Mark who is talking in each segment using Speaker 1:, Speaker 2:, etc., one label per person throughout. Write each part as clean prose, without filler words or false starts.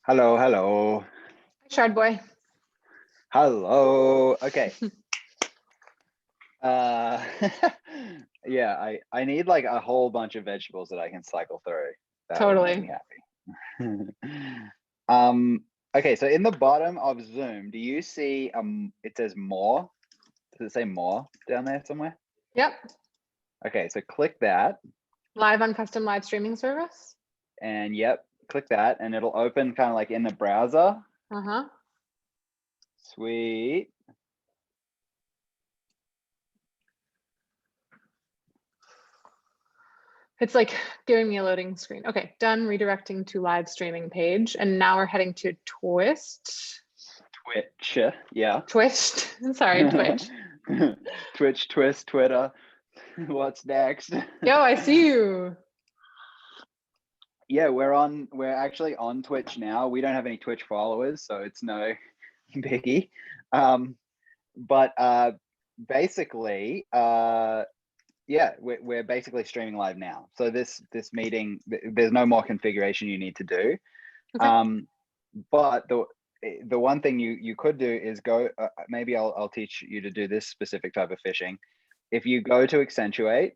Speaker 1: Hello, hello.
Speaker 2: Shard boy.
Speaker 1: Hello. Okay. Uh yeah, I need like a whole bunch of vegetables that I can cycle through. That would make me
Speaker 2: Totally.
Speaker 1: happy. Um okay, so in the bottom of Zoom, do you see it says more? Does it say more down there somewhere?
Speaker 2: Yep.
Speaker 1: Okay, so click that
Speaker 2: Live on custom live streaming service.
Speaker 1: and yep, click that and it'll open kind of like in the browser.
Speaker 2: Uh-huh.
Speaker 1: Sweet.
Speaker 2: It's like giving me a loading screen. Okay, done redirecting to live streaming page. And now we're heading to Twist.
Speaker 1: Twitch. Yeah.
Speaker 2: Twitched. Sorry, Twitch.
Speaker 1: Twitch, Twist, Twitter. What's next?
Speaker 2: Yo, I see you.
Speaker 1: Yeah, we're actually on Twitch now. We don't have any Twitch followers, so it's no biggie. But basically, yeah, we're basically streaming live now. So this meeting, there's no more configuration you need to do.
Speaker 2: Okay.
Speaker 1: But the one thing you could do is go, maybe I'll teach you to do this specific type of phishing. If you go to Accentuate.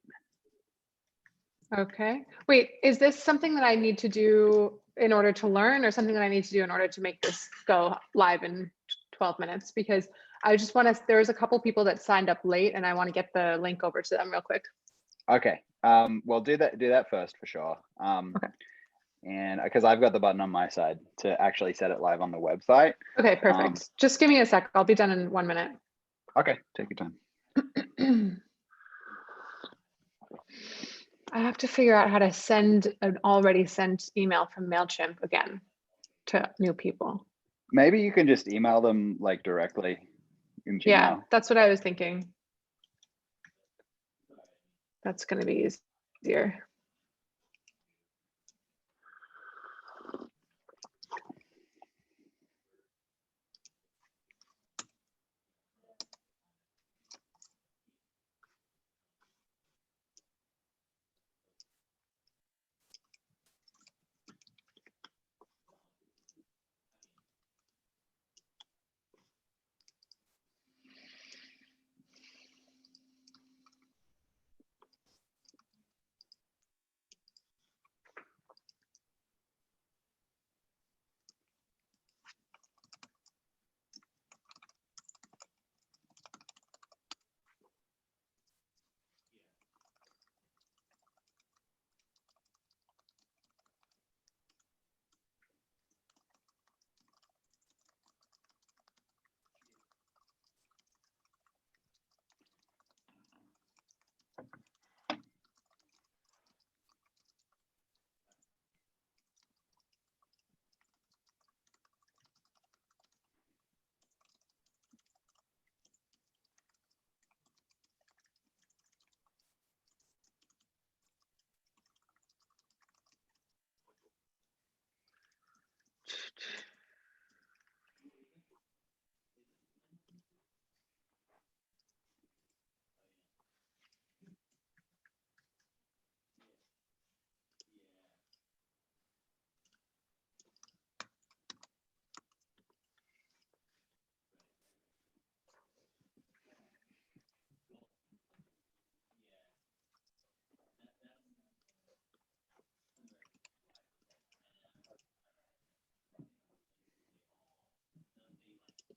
Speaker 2: Okay. Wait, is this something that I need to do in order to learn or something that I need to do in order to make this go live in 12 minutes? Because I just want to, there's a couple people that signed up late and I want to get the link over to them real quick.
Speaker 1: Okay. Well, do that first for sure.
Speaker 2: Okay.
Speaker 1: And because I've got the button on my side to actually set it live on the website.
Speaker 2: Okay, perfect. Just give me a sec. I'll be done in 1 minute.
Speaker 1: Okay, take your time.
Speaker 2: I have to figure out how to send an already sent email from MailChimp again to new people.
Speaker 1: Maybe you can just email them like directly in Gmail.
Speaker 2: Yeah, that's what I was thinking. That's going to be easier.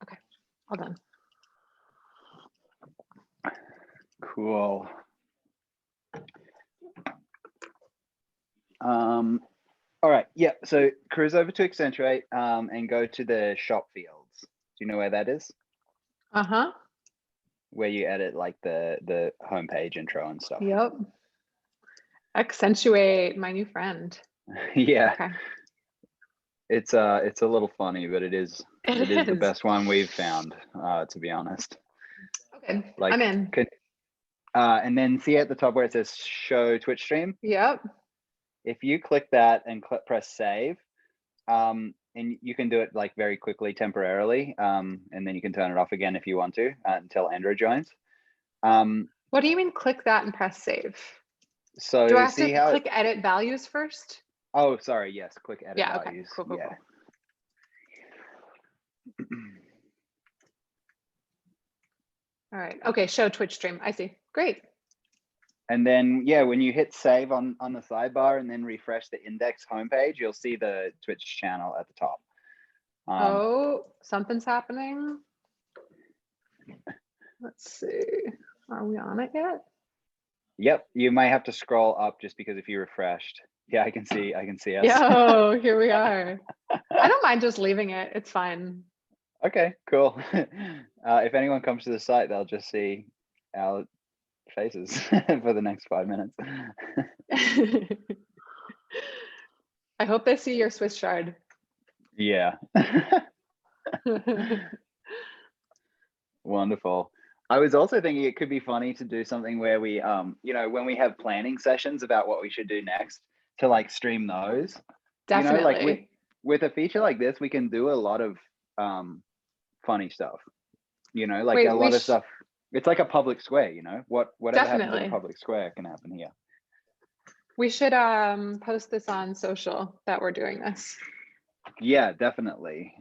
Speaker 2: Okay, all done.
Speaker 1: Cool. All right, yeah, so cruise over to Accentuate and go to the shop fields. Do you know where that is?
Speaker 2: Uh-huh.
Speaker 1: Where you edit like the homepage intro and stuff.
Speaker 2: Yep. Accentuate, my new friend.
Speaker 1: Yeah.
Speaker 2: Okay.
Speaker 1: It's a little funny, but it is
Speaker 2: It
Speaker 1: the
Speaker 2: is.
Speaker 1: best one we've found, to be honest.
Speaker 2: Okay,
Speaker 1: Like,
Speaker 2: I'm in.
Speaker 1: and then see at the top where it says show Twitch stream.
Speaker 2: Yep.
Speaker 1: If you click that and press save, and you can do it like very quickly temporarily, and then you can turn it off again if you want to until Andrew joins.
Speaker 2: What do you mean click that and press save?
Speaker 1: So
Speaker 2: Do I have
Speaker 1: see
Speaker 2: to
Speaker 1: how
Speaker 2: click edit values first?
Speaker 1: Oh, sorry. Yes, click edit
Speaker 2: Yeah, okay.
Speaker 1: values.
Speaker 2: Cool.
Speaker 1: Yeah.
Speaker 2: All right. Okay. Show Twitch stream. I see. Great.
Speaker 1: And then, yeah, when you hit save on the sidebar and then refresh the index homepage, you'll see the Twitch channel at the top.
Speaker 2: Oh, something's happening. Let's see. Are we on it yet?
Speaker 1: Yep, you might have to scroll up just because if you refreshed. Yeah, I can see us.
Speaker 2: Yo, here we are. I don't mind just leaving it. It's fine.
Speaker 1: Okay, cool. If anyone comes to the site, they'll just see our faces for the next 5 minutes.
Speaker 2: I hope they see your Swiss shard.
Speaker 1: Yeah. Wonderful. I was also thinking it could be funny to do something where we, you know, when we have planning sessions about what we should do next, to like stream those.
Speaker 2: Definitely.
Speaker 1: You know, like with a feature like this, we can do a lot of funny stuff. You know, like
Speaker 2: Wait,
Speaker 1: a lot of stuff. It's like a public square. You know, whatever happens in a public square can happen here.
Speaker 2: We should post this on social that we're doing this.
Speaker 1: Yeah, definitely.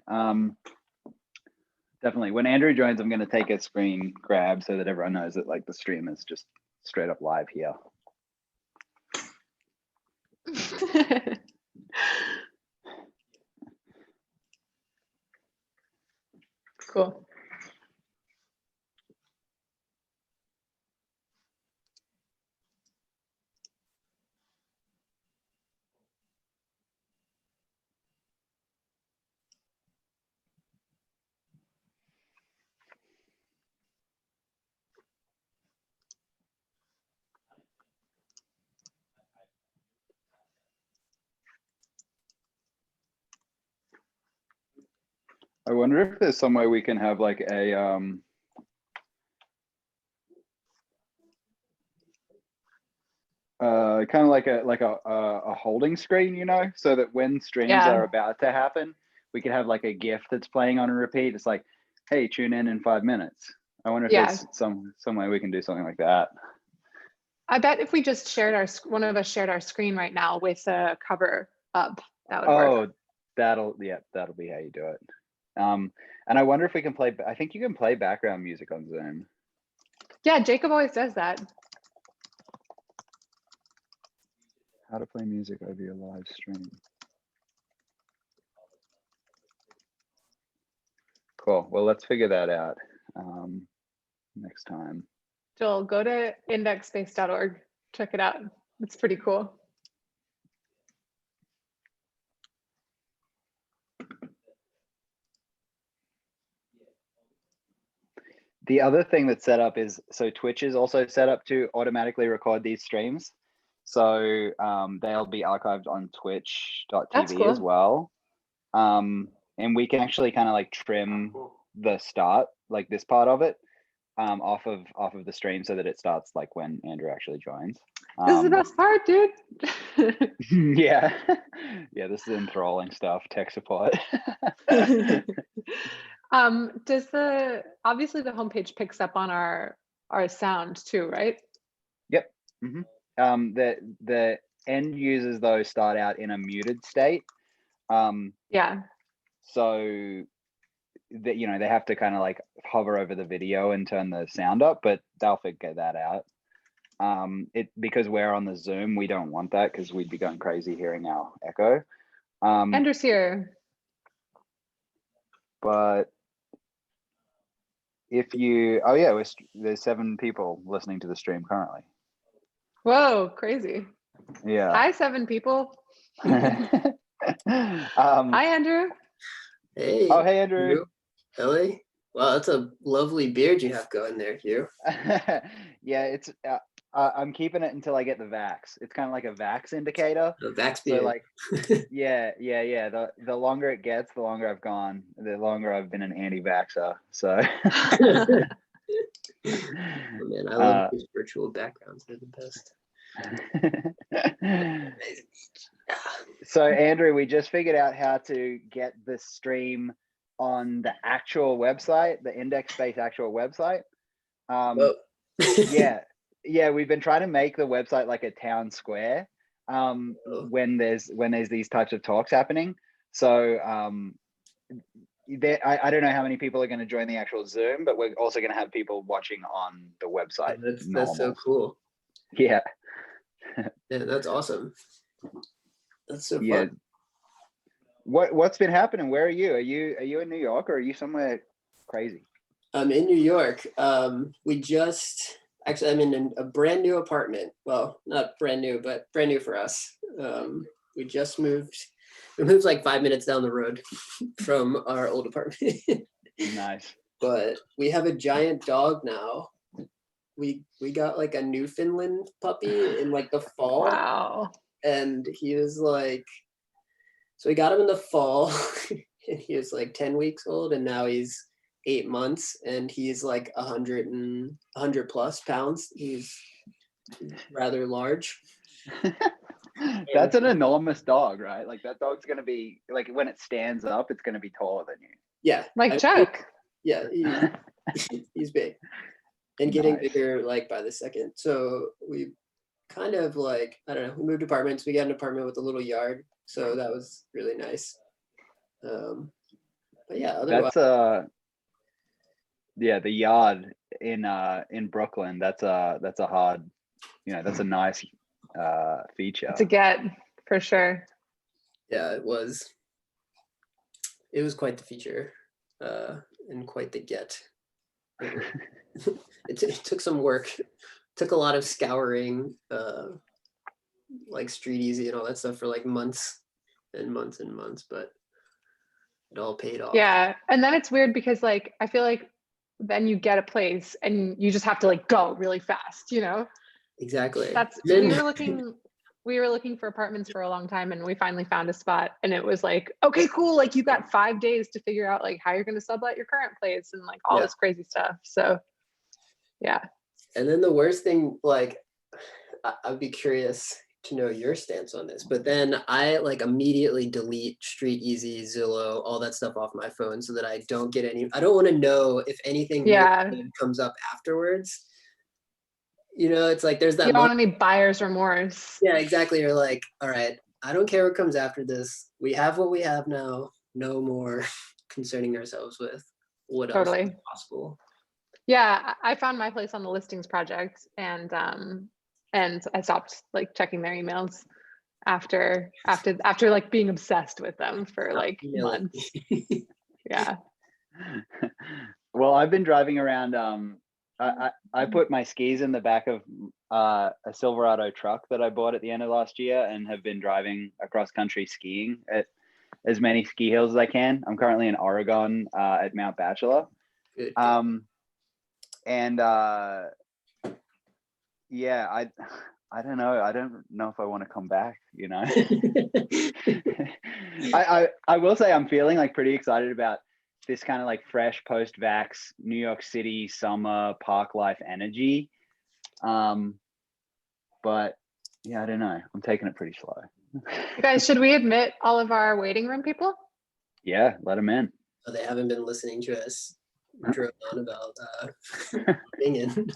Speaker 1: Definitely. When Andrew joins, I'm going to take a screen grab so that everyone knows that like the stream is just straight up live here.
Speaker 2: Cool.
Speaker 1: I wonder if there's some way we can have like a kind of like a holding screen, you know, so that when streams are about to happen, we could have like a GIF that's playing on a repeat. It's like, hey, tune in 5 minutes. I wonder if there's some way we can do something like that.
Speaker 2: I bet if we just shared one of us shared our screen right now with a cover up, that would work.
Speaker 1: That'll be how you do it. And I wonder if we can play, I think you can play background music on Zoom.
Speaker 2: Yeah, Jacob always does that.
Speaker 1: How to play music over your live stream. Cool. Well, let's figure that out next time.
Speaker 2: Joel, go to indexspace.org. Check it out. It's pretty cool.
Speaker 1: The other thing that's set up is, so Twitch is also set up to automatically record these streams. So they'll be archived on twitch.tv
Speaker 2: cool.
Speaker 1: as well. And we can actually kind of like trim the start, like this part of it, off of the stream so that it starts like when Andrew actually joins.
Speaker 2: This is the best part, dude.
Speaker 1: Yeah. Yeah, this is enthralling stuff, tech support.
Speaker 2: Obviously the homepage picks up on our sound too, right?
Speaker 1: Yep. Mm-hmm. The end users though start out in a muted state.
Speaker 2: Yeah.
Speaker 1: So that, you know, they have to kind of like hover over the video and turn the sound up, but they'll figure that out. Because we're on the Zoom, we don't want that because we'd be going crazy hearing our echo.
Speaker 2: Andrew's here.
Speaker 1: But if you, there's 7 people listening to the stream currently.
Speaker 2: Whoa, crazy.
Speaker 1: Yeah.
Speaker 2: Hi, 7 people.
Speaker 1: Hi,
Speaker 2: Andrew.
Speaker 3: Hey.
Speaker 1: Oh, hey, Andrew.
Speaker 3: Ellie. Wow, that's a lovely beard you have going there, Hugh.
Speaker 1: Yeah, it's I'm keeping it until I get the vax. It's kind of like a vax indicator.
Speaker 3: A vax beard.
Speaker 1: So like, yeah. The longer it gets, the longer I've gone, the longer I've been an anti-vaxxer. So.
Speaker 3: Oh, man, I love these virtual backgrounds. They're the best.
Speaker 1: So Andrew, we just figured out how to get the stream on the actual website, the IndexSpace actual website. Yeah, we've been trying to make the website like a town square when there's these types of talks happening. So I don't know how many people are going to join the actual Zoom, but we're also going to have people watching on the website.
Speaker 3: That's so cool.
Speaker 1: Yeah.
Speaker 3: Yeah, that's awesome. That's so
Speaker 1: Yeah.
Speaker 3: fun.
Speaker 1: What's been happening? Where are you? Are you in New York, or are you somewhere crazy?
Speaker 3: I'm in New York. I'm in a brand new apartment. Well, not brand new, but brand new for us. We just moved. We moved like 5 minutes down the road from our old apartment.
Speaker 1: Nice.
Speaker 3: But we have a giant dog now. We got like a Newfoundland puppy in like the fall.
Speaker 2: Wow.
Speaker 3: And he was like, so we got him in the fall and he was like 10 weeks old, and now he's 8 months and he's like 100 plus pounds. He's rather large.
Speaker 1: That's an enormous dog, right? Like that dog's going to be like, when it stands up, it's going to be taller than you.
Speaker 3: Yeah.
Speaker 2: Like Chuck.
Speaker 3: Yeah, he's big and getting
Speaker 1: Nice.
Speaker 3: bigger like by the second. So we kind of like, I don't know, we moved apartments. We got an apartment with a little yard. So that was really nice. But yeah, otherwise,
Speaker 1: That's yeah, the yard in Brooklyn. That's a hard, that's a nice feature.
Speaker 2: To get for sure.
Speaker 3: yeah, it was quite the feature and quite the get. It took some work, took a lot of scouring, like Street Easy and all that stuff for like months and months and months, but it all paid off.
Speaker 2: Yeah. And then it's weird because like I feel like then you get a place and you just have to like go really fast,
Speaker 3: Exactly.
Speaker 2: we were looking for apartments for a long time, and we finally found a spot, and it was like, okay, cool, like you got 5 days to figure out like how you're going to sublet your current place and like all this crazy stuff. So yeah.
Speaker 3: And then the worst thing, like I'd be curious to know your stance on this, but then I like immediately delete Street Easy, Zillow, all that stuff off my phone so that I don't get I don't want to know if anything comes up afterwards. It's like there's that.
Speaker 2: You don't want any buyer's remorse.
Speaker 3: Yeah, exactly. You're like, all right, I don't care what comes after this. We have what we have now. No more concerning ourselves with what else is possible.
Speaker 2: Yeah, I found my place on the listings project, and I stopped like checking their emails after like being obsessed with them for like months. Yeah.
Speaker 1: Well, I've been driving around. I put my skis in the back of a Silverado truck that I bought at the end of last year, and have been driving across country skiing at as many ski hills as I can. I'm currently in Oregon at Mount Bachelor.
Speaker 3: Good.
Speaker 1: And yeah, I don't know. I don't know if I want to come back, I will say I'm feeling like pretty excited about this kind of like fresh post-vax New York City summer park life energy. But yeah, I don't know. I'm taking it pretty slow.
Speaker 2: You guys, should we admit all of our waiting room people?
Speaker 1: Yeah, let them in.
Speaker 3: Oh, they haven't been listening to us drone on about opinion.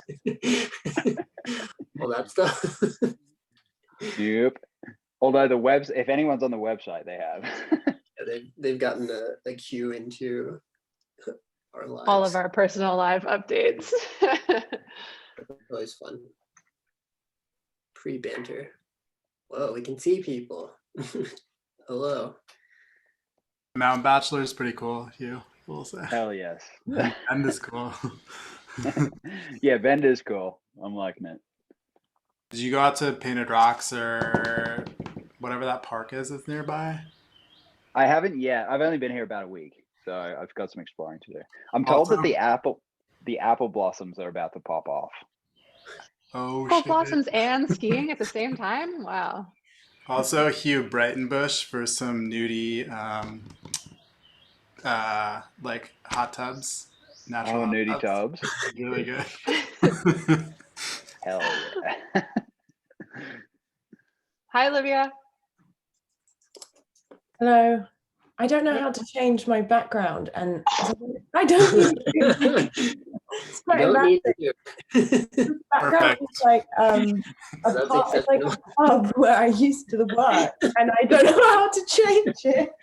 Speaker 3: All that stuff.
Speaker 1: Yep. Although if anyone's on the website, they have.
Speaker 3: Yeah, they've gotten a queue into our lives.
Speaker 2: All of our personal live updates.
Speaker 3: Always fun. Pre-banter. Whoa, we can see people. Hello.
Speaker 4: Mount Bachelor is pretty if you will say.
Speaker 1: Hell yes.
Speaker 4: Bend is cool.
Speaker 1: Yeah, Bend is cool. I'm liking it.
Speaker 4: Did you go out to Painted Rocks or whatever that park is that's nearby?
Speaker 1: I haven't yet. I've only been here about a week, so I've got some exploring to do. I'm told
Speaker 4: Also,
Speaker 1: that the apple blossoms are about to pop off.
Speaker 4: Oh,
Speaker 2: Apple
Speaker 4: shit.
Speaker 2: blossoms and skiing at the same time? Wow.
Speaker 4: Also, Hugh Breitenbush for some nudie, like hot tubs. Natural hot
Speaker 1: nudie tubs.
Speaker 4: Really good.
Speaker 1: Hell yeah.
Speaker 2: Hi, Olivia.
Speaker 5: Hello. I don't know how to change my background, and I don't need to. It's quite embarrassing. The background is like it's like a pub where I used to work, and I don't know how to change it.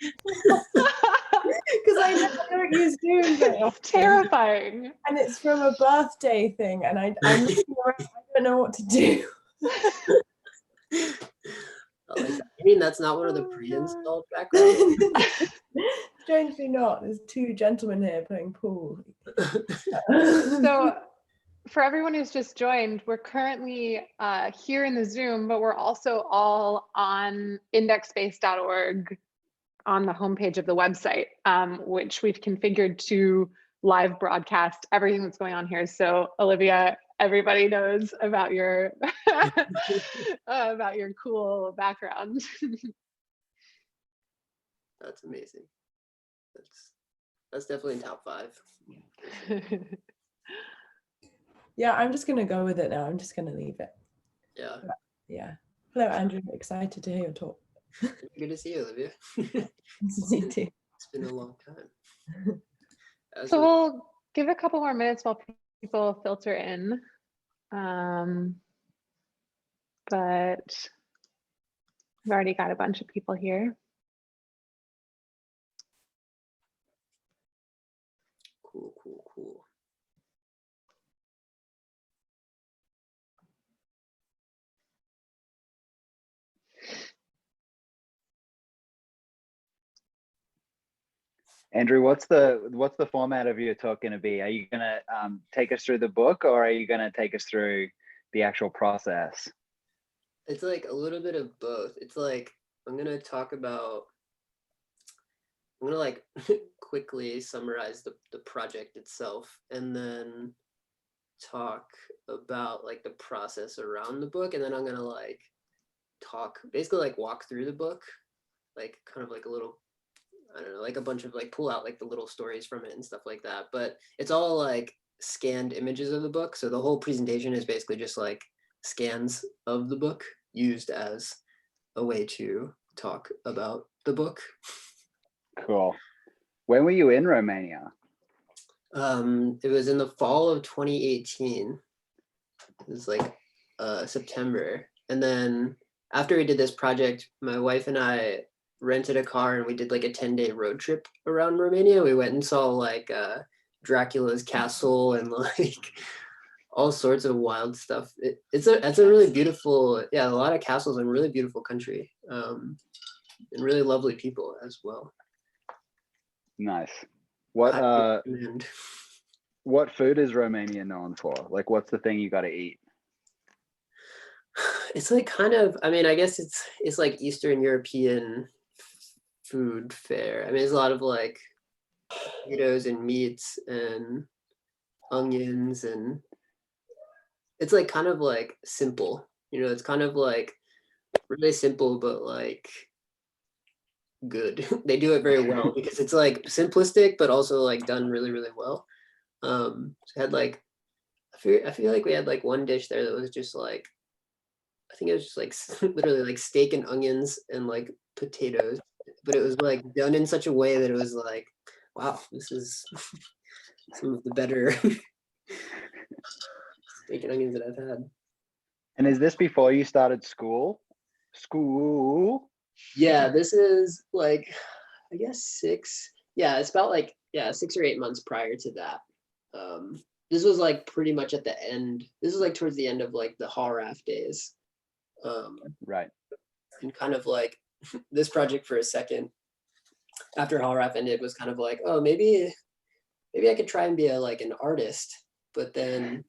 Speaker 5: because I don't use Zoom very
Speaker 2: It's
Speaker 5: often.
Speaker 2: terrifying.
Speaker 5: And it's from a birthday thing, and I'm looking around, I don't know what to do.
Speaker 3: I like that. You mean that's not one of the pre-installed backgrounds?
Speaker 5: Strangely not. There's two gentlemen here playing pool.
Speaker 2: So for everyone who's just joined, we're currently here in the Zoom, but we're also all on indexspace.org on the homepage of the website, which we've configured to live broadcast everything that's going on here. So Olivia, everybody knows about your about your cool background.
Speaker 3: That's amazing. That's definitely in top 5.
Speaker 5: Yeah, I'm just gonna go with it now. I'm just gonna leave it.
Speaker 3: Yeah.
Speaker 5: Yeah. Hello, Andrew. Excited to hear your talk.
Speaker 3: Good to see you, Olivia.
Speaker 5: Me too.
Speaker 3: It's been a long time.
Speaker 2: So we'll give a couple more minutes while people filter in. But I've already got a bunch of people here.
Speaker 3: Cool.
Speaker 1: Andrew, what's the format of your talk going to be? Are you going to take us through the book, or are you going to take us through the actual process?
Speaker 3: It's like a little bit of both. It's like I'm gonna like quickly summarize the project itself, and then talk about like the process around the book, and then I'm gonna like basically like walk through the book, like kind of like a little, I don't know, like a bunch of like pull out like the little stories from it and stuff like that. But it's all like scanned images of the book, so the whole presentation is basically just like scans of the book used as a way to talk about the book.
Speaker 1: Cool. When were you in Romania?
Speaker 3: It was in the fall of 2018. It was like September. And then after we did this project, my wife and I rented a car and we did like a 10-day road trip around Romania. We went and saw like Dracula's castle and like all sorts of wild stuff. It's a really beautiful, yeah, a lot of castles and really beautiful country, and really lovely people as well.
Speaker 1: Nice.
Speaker 3: What
Speaker 1: what food is Romania known for? Like, what's the thing you got to eat?
Speaker 3: It's like kind of, I mean, I guess it's like Eastern European food fare. I mean, there's a lot of like potatoes and meats and onions, and it's like kind of like simple, it's kind of like really simple, but like good. They do it very well because it's like simplistic, but also like done really, really well. So I had like, I feel like we had like one dish there that was just like, I think it was just like literally like steak and onions and like potatoes, but it was like done in such a way that it was like, wow, this is some of the better steak and onions that I've had.
Speaker 1: And is this before you started school?
Speaker 3: Yeah, this is like, I guess 6. Yeah, it's about like, 6 or 8 months prior to that. This was like pretty much at the end. This was like towards the end of like the HALRAF days.
Speaker 1: Right.
Speaker 3: And kind of like this project for a second after HALRAF ended was kind of like, oh, maybe I could try and be like an artist. But then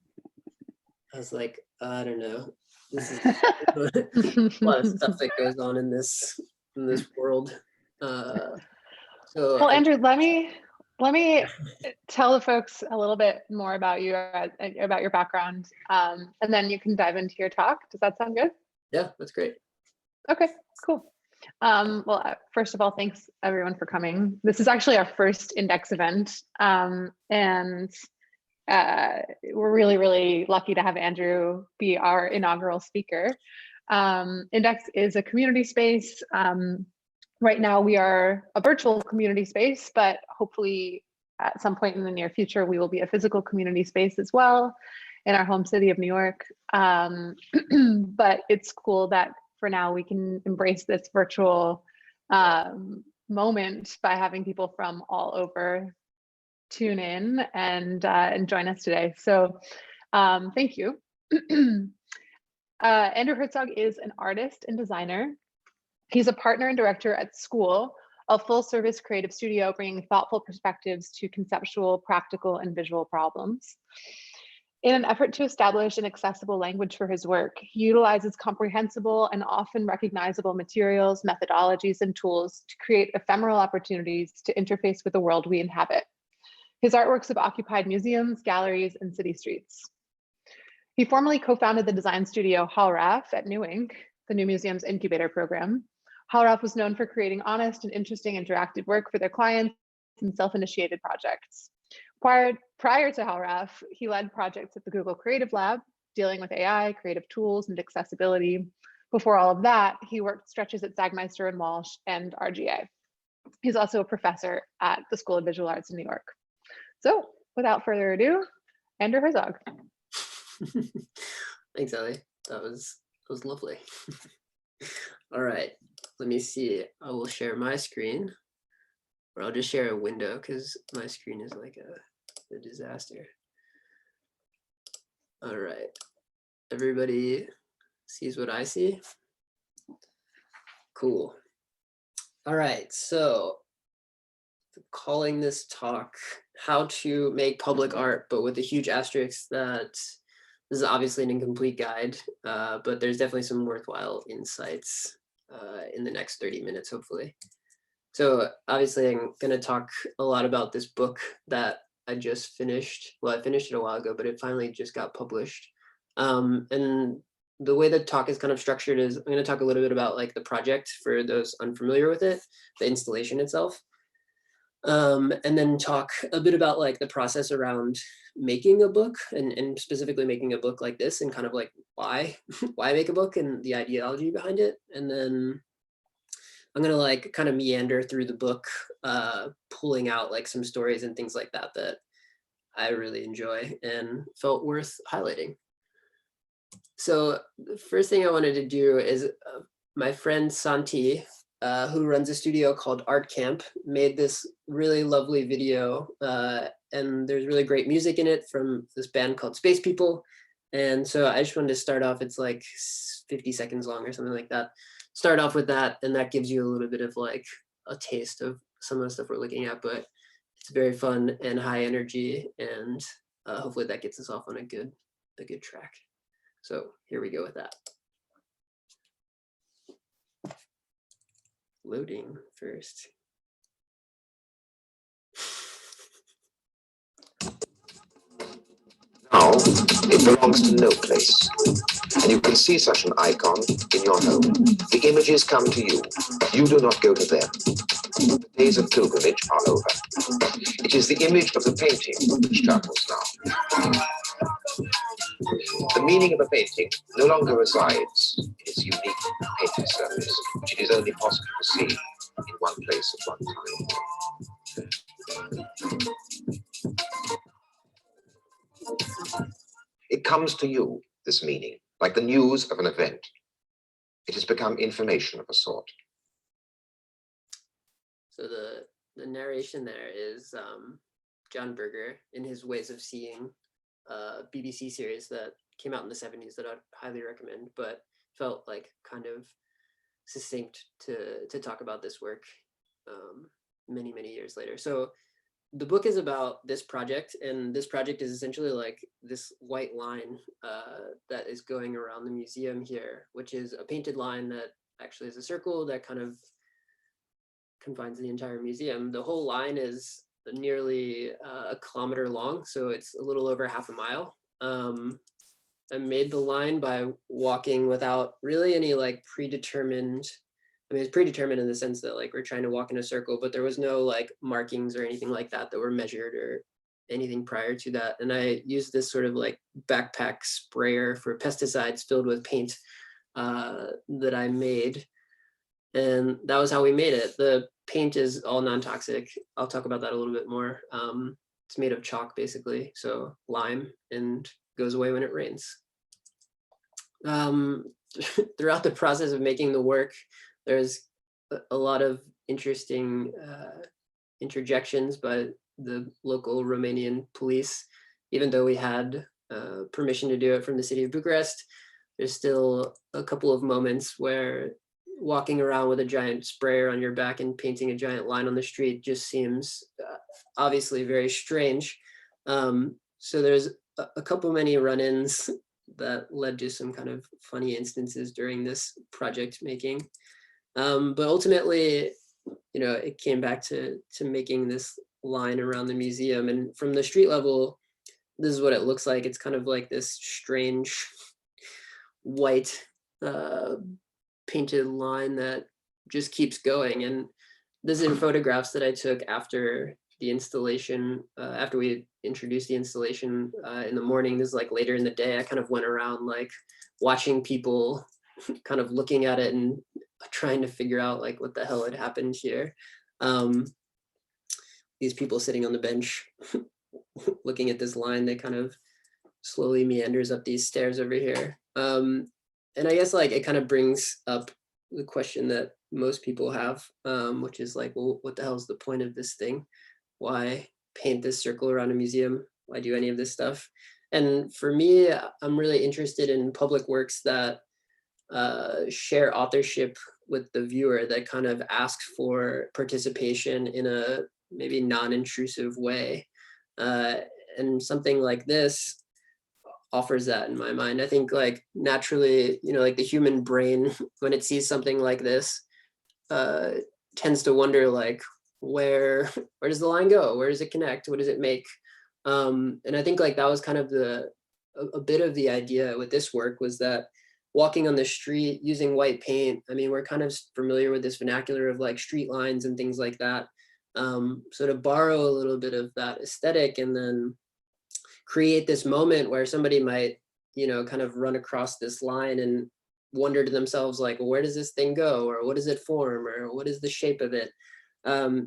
Speaker 3: I was like, I don't know. This is a lot of stuff that goes on in this world.
Speaker 2: Well, Andrew, let me tell the folks a little bit more about you, about your background, and then you can dive into your talk. Does that sound good?
Speaker 3: Yeah, that's great.
Speaker 2: Okay, cool. Well, first of all, thanks everyone for coming. This is actually our first Index event, and we're really, really lucky to have Andrew be our inaugural speaker. Index is a community space. Right now we are a virtual community space, but hopefully at some point in the near future, we will be a physical community space as well in our home city of New York. But it's cool that for now we can embrace this virtual moment by having people from all over tune in and join us today. So thank you. Andrew Herzog is an artist and designer. He's a partner and director at School, a full-service creative studio bringing thoughtful perspectives to conceptual, practical, and visual problems. In an effort to establish an accessible language for his work, he utilizes comprehensible and often recognizable materials, methodologies, and tools to create ephemeral opportunities to interface with the world we inhabit. His artworks have occupied museums, galleries, and city streets. He formerly co-founded the design studio Hallraff at New Ink, the New Museum's incubator program. Hallraff was known for creating honest and interesting interactive work for their clients and self-initiated projects. Prior to Hallraff, he led projects at the Google Creative Lab, dealing with AI, creative tools, and accessibility. Before all of that, he worked stretches at Sagmeister and Walsh and RGA. He's also a professor at the School of Visual Arts in New York. So without further ado, Andrew Herzog.
Speaker 3: Thanks, Ellie. That was lovely. All right, let me see. I will share my screen, or I'll just share a window because my screen is like a disaster. All right, everybody sees what I see? Cool. All right, so calling this talk How to Make Public Art, but with a huge asterisk that this is obviously an incomplete guide, but there's definitely some worthwhile insights in the next 30 minutes, hopefully. So obviously I'm gonna talk a lot about this book that I just finished. Well, I finished it a while ago, but it finally just got published. And the way the talk is kind of structured is I'm gonna talk a little bit about like the project for those unfamiliar with it, the installation itself. And then talk a bit about like the process around making a book and specifically making a book like this and kind of like why make a book and the ideology behind it. And then I'm gonna like kind of meander through the book, pulling out like some stories and things like that that I really enjoy and felt worth highlighting. So the first thing I wanted to do is my friend Santi, who runs a studio called Art Camp, made this really lovely video, and there's really great music in it from this band called Space People. And so I just wanted to start off, it's like 50 seconds long or something like that. Start off with that, and that gives you a little bit of like a taste of some of the stuff we're looking at, but it's very fun and high energy, and hopefully that gets us off on a good track. So here we go with that. Loading first.
Speaker 6: Now, it belongs to no place, and you can see such an icon in your home. The images come to you. You do not go to them. The days of pilgrimage are over. It is the image of the painting which travels now. The meaning of a painting no longer resides in its unique painting surface, which it is only possible to see in one place at one time. It comes to you, this meaning, like the news of an event. It has become information of a sort.
Speaker 3: So the narration there is John Berger in his Ways of Seeing, BBC series that came out in the 70s that I'd highly recommend, but felt like kind of succinct to talk about this work many, many years later. So the book is about this project, and this project is essentially like this white line that is going around the museum here, which is a painted line that actually is a circle that kind of confines the entire museum. The whole line is nearly a kilometer long, so it's a little over half a mile. I made the line by walking without really any like predetermined, I mean, it's predetermined in the sense that like we're trying to walk in a circle, but there was no like markings or anything like that that were measured or anything prior to that. And I used this sort of like backpack sprayer for pesticides filled with paint that I made. And that was how we made it. The paint is all non-toxic. I'll talk about that a little bit more. It's made of chalk basically, so lime, and goes away when it rains. Throughout the process of making the work, there's a lot of interesting interjections by the local Romanian police. Even though we had permission to do it from the city of Bucharest, there's still a couple of moments where walking around with a giant sprayer on your back and painting a giant line on the street just seems obviously very strange. So there's a couple many run-ins that led to some kind of funny instances during this project making. But ultimately, you know, it came back to making this line around the museum. And from the street level, this is what it looks like. It's kind of like this strange white painted line that just keeps going. And this is in photographs that I took after the installation, after we introduced the installation in the morning. This is like later in the day. I kind of went around like watching people kind of looking at it and trying to figure out like what the hell had happened here. These people sitting on the bench looking at this line that kind of slowly meanders up these stairs over here. And I guess like it kind of brings up the question that most people have, which is like, well, what the hell is the point of this thing? Why paint this circle around a museum? Why do any of this stuff? And for me, I'm really interested in public works that share authorship with the viewer, that kind of ask for participation in a maybe non-intrusive way. And something like this offers that in my mind. I think like naturally, you know, like the human brain, when it sees something like this, tends to wonder like, where does the line go? Where does it connect? What does it make? And I think like that was kind of a bit of the idea with this work, was that walking on the street using white paint, I mean, we're kind of familiar with this vernacular of like street lines and things like that. So to borrow a little bit of that aesthetic and then create this moment where somebody might, you know, kind of run across this line and wonder to themselves like, well, where does this thing go? Or what does it form? Or what is the shape of it?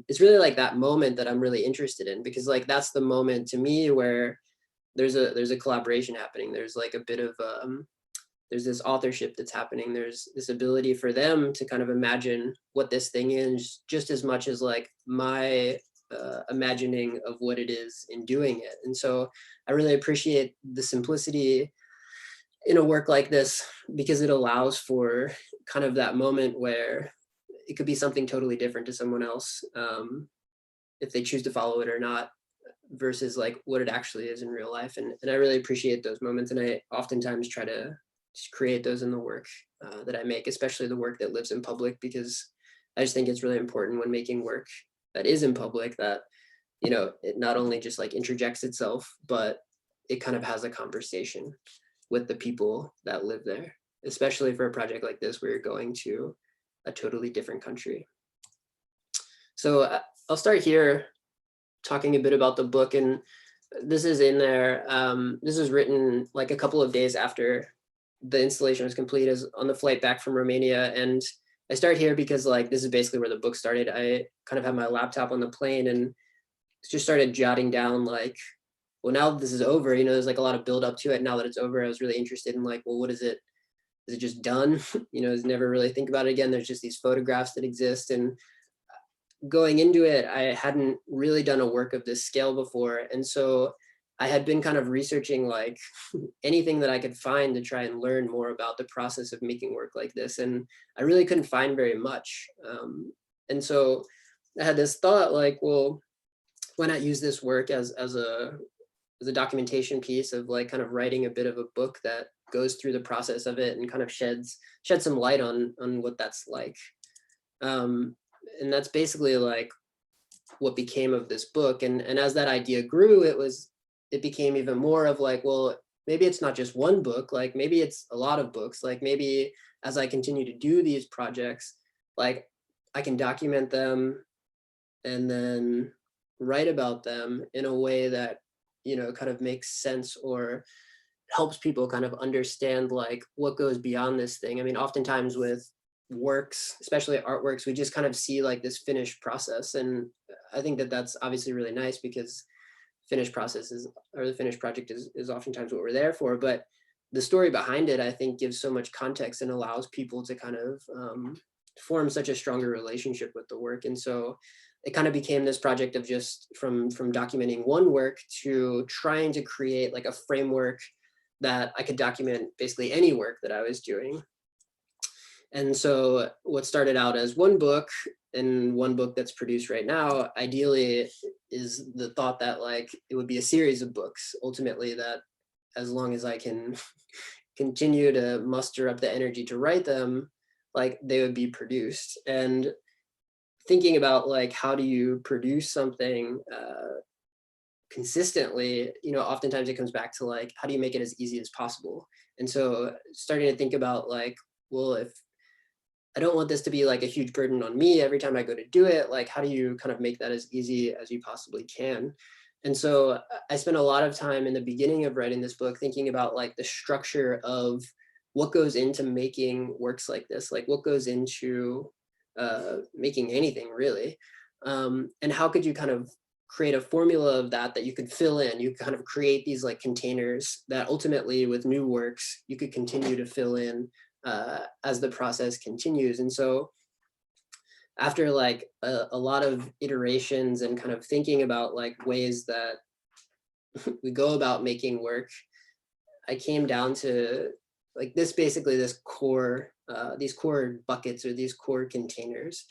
Speaker 3: It's really like that moment that I'm really interested in, because like that's the moment to me where there's a collaboration happening. There's like a bit of there's this authorship that's happening. There's this ability for them to kind of imagine what this thing is, just as much as like my imagining of what it is in doing it. And so I really appreciate the simplicity in a work like this, because it allows for kind of that moment where it could be something totally different to someone else, if they choose to follow it or not, versus like what it actually is in real life. And I really appreciate those moments. And I oftentimes try to create those in the work that I make, especially the work that lives in public, because I just think it's really important when making work that is in public that, you know, it not only just like interjects itself, but it kind of has a conversation with the people that live there, especially for a project like this where you're going to a totally different country. So I'll start here talking a bit about the book, and this is in there. This was written like a couple of days after the installation was complete, as on the flight back from Romania. And I start here because like this is basically where the book started. I kind of had my laptop on the plane and just started jotting down like, well, now that this is over, you know, there's like a lot of build up to it. Now that it's over, I was really interested in like, well, what is it? Is it just done? You know, never really think about it again. There's just these photographs that exist. And going into it, I hadn't really done a work of this scale before. And so I had been kind of researching like anything that I could find to try and learn more about the process of making work like this. And I really couldn't find very much. And so I had this thought like, well, why not use this work as a documentation piece of like kind of writing a bit of a book that goes through the process of it and kind of shed some light on what that's like. And that's basically like what became of this book. And as that idea grew, it became even more of like, well, maybe it's not just one book, like maybe it's a lot of books. Like maybe as I continue to do these projects, like I can document them and then write about them in a way that, you know, kind of makes sense or helps people kind of understand like what goes beyond this thing. I mean, oftentimes with works, especially artworks, we just kind of see like this finished process. And I think that that's obviously really nice, because finished processes or the finished project is oftentimes what we're there for. But the story behind it, I think, gives so much context and allows people to kind of form such a stronger relationship with the work. And so it kind of became this project of just from documenting one work to trying to create like a framework that I could document basically any work that I was doing. And so what started out as one book, and one book that's produced right now, ideally is the thought that like it would be a series of books, ultimately, that as long as I can continue to muster up the energy to write them, like they would be produced. And thinking about like, how do you produce something consistently, you know, oftentimes it comes back to like, how do you make it as easy as possible? And so starting to think about like, well, if I don't want this to be like a huge burden on me every time I go to do it, like how do you kind of make that as easy as you possibly can? And so I spent a lot of time in the beginning of writing this book thinking about like the structure of what goes into making works like this, like what goes into making anything really. And how could you kind of create a formula of that you could fill in. You kind of create these like containers that ultimately with new works, you could continue to fill in as the process continues. And so after like a lot of iterations and kind of thinking about like ways that we go about making work, I came down to like this, basically this core, these core buckets or these core containers.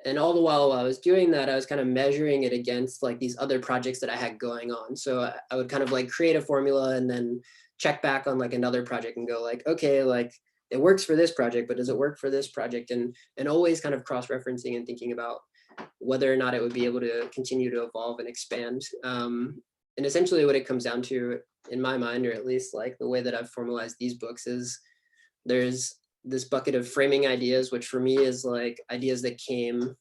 Speaker 3: And all the while I was doing that, I was kind of measuring it against like these other projects that I had going on. So I would kind of like create a formula and then check back on like another project and go like, okay, like it works for this project, but does it work for this project? And always kind of cross-referencing and thinking about whether or not it would be able to continue to evolve and expand. And essentially what it comes down to in my mind, or at least like the way that I've formalized these books, is there's this bucket of framing ideas, which for me is like ideas that came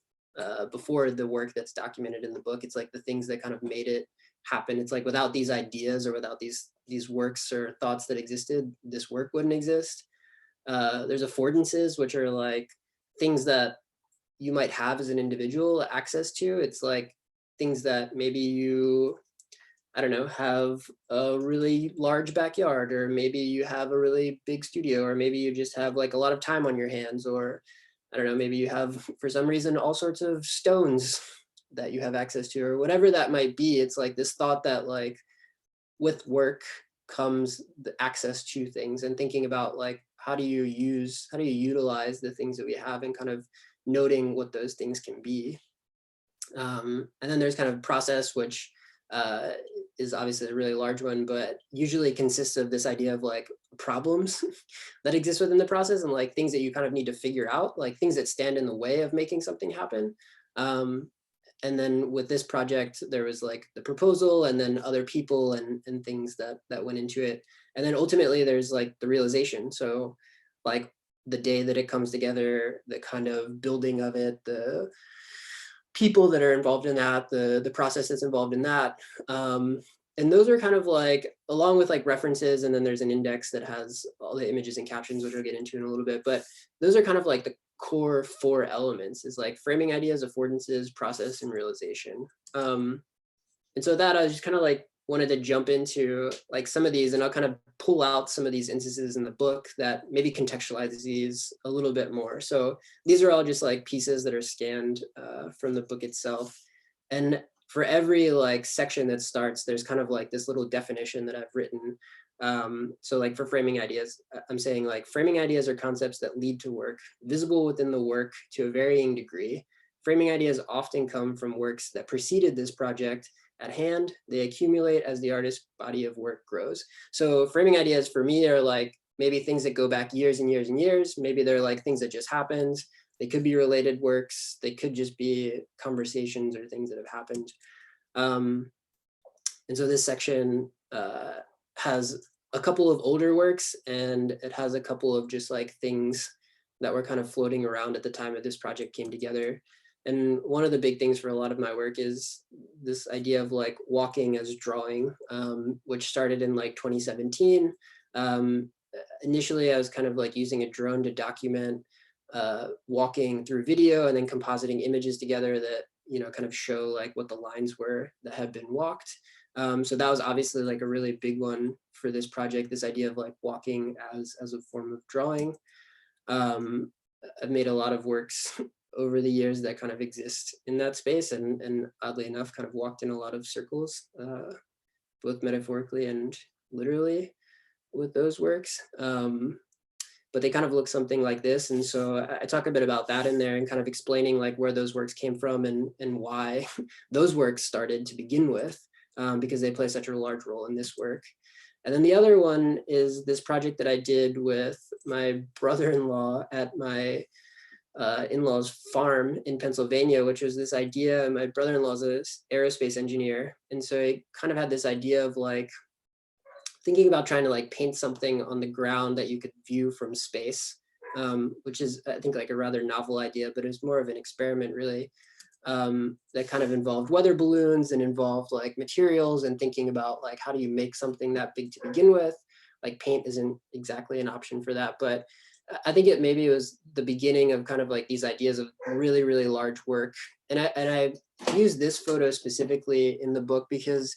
Speaker 3: before the work that's documented in the book. It's like the things that kind of made it happen. It's like without these ideas or without these works or thoughts that existed, this work wouldn't exist. There's affordances, which are like things that you might have as an individual access to. It's like things that maybe you, I don't know, have a really large backyard, or maybe you have a really big studio, or maybe you just have like a lot of time on your hands, or I don't know, maybe you have for some reason all sorts of stones that you have access to, or whatever that might be. It's like this thought that like with work comes the access to things, and thinking about like how do you utilize the things that we have, and kind of noting what those things can be. And then there's kind of process, which is obviously a really large one, but usually consists of this idea of like problems that exist within the process, and like things that you kind of need to figure out, like things that stand in the way of making something happen. And then with this project, there was like the proposal, and then other people and things that went into it. And then ultimately there's like the realization. So like the day that it comes together, the kind of building of it, the people that are involved in that, the process that's involved in that. And those are kind of like, along with like references, and then there's an index that has all the images and captions, which I'll get into in a little bit, but those are kind of like the core 4 elements, is like framing ideas, affordances, process, and realization. And so that I just kind of like wanted to jump into like some of these, and I'll kind of pull out some of these instances in the book that maybe contextualize these a little bit more. So these are all just like pieces that are scanned from the book itself. And for every like section that starts, there's kind of like this little definition that I've written. So like for framing ideas, I'm saying like framing ideas are concepts that lead to work, visible within the work to a varying degree. Framing ideas often come from works that preceded this project at hand. They accumulate as the artist's body of work grows. So framing ideas for me are like maybe things that go back years and years and years. Maybe they're like things that just happened. They could be related works. They could just be conversations or things that have happened. And so this section has a couple of older works, and it has a couple of just like things that were kind of floating around at the time that this project came together. And one of the big things for a lot of my work is this idea of like walking as drawing, which started in like 2017. Initially, I was kind of like using a drone to document walking through video, and then compositing images together that, you know, kind of show like what the lines were that had been walked. So that was obviously like a really big one for this project, this idea of like walking as a form of drawing. I've made a lot of works over the years that kind of exist in that space, and oddly enough, kind of walked in a lot of circles, both metaphorically and literally with those works. But they kind of look something like this. And so I talk a bit about that in there and kind of explaining like where those works came from and why those works started to begin with, because they play such a large role in this work. And then the other one is this project that I did with my brother-in-law at my in-laws farm in Pennsylvania, which was this idea. My brother-in-law is an aerospace engineer. And so he kind of had this idea of like, thinking about trying to like paint something on the ground that you could view from space, which is, I think, like a rather novel idea, but it was more of an experiment really, that kind of involved weather balloons and involved like materials and thinking about like, how do you make something that big to begin with? Like paint isn't exactly an option for that, but I think maybe it was the beginning of kind of like these ideas of really, really large work. And I used this photo specifically in the book because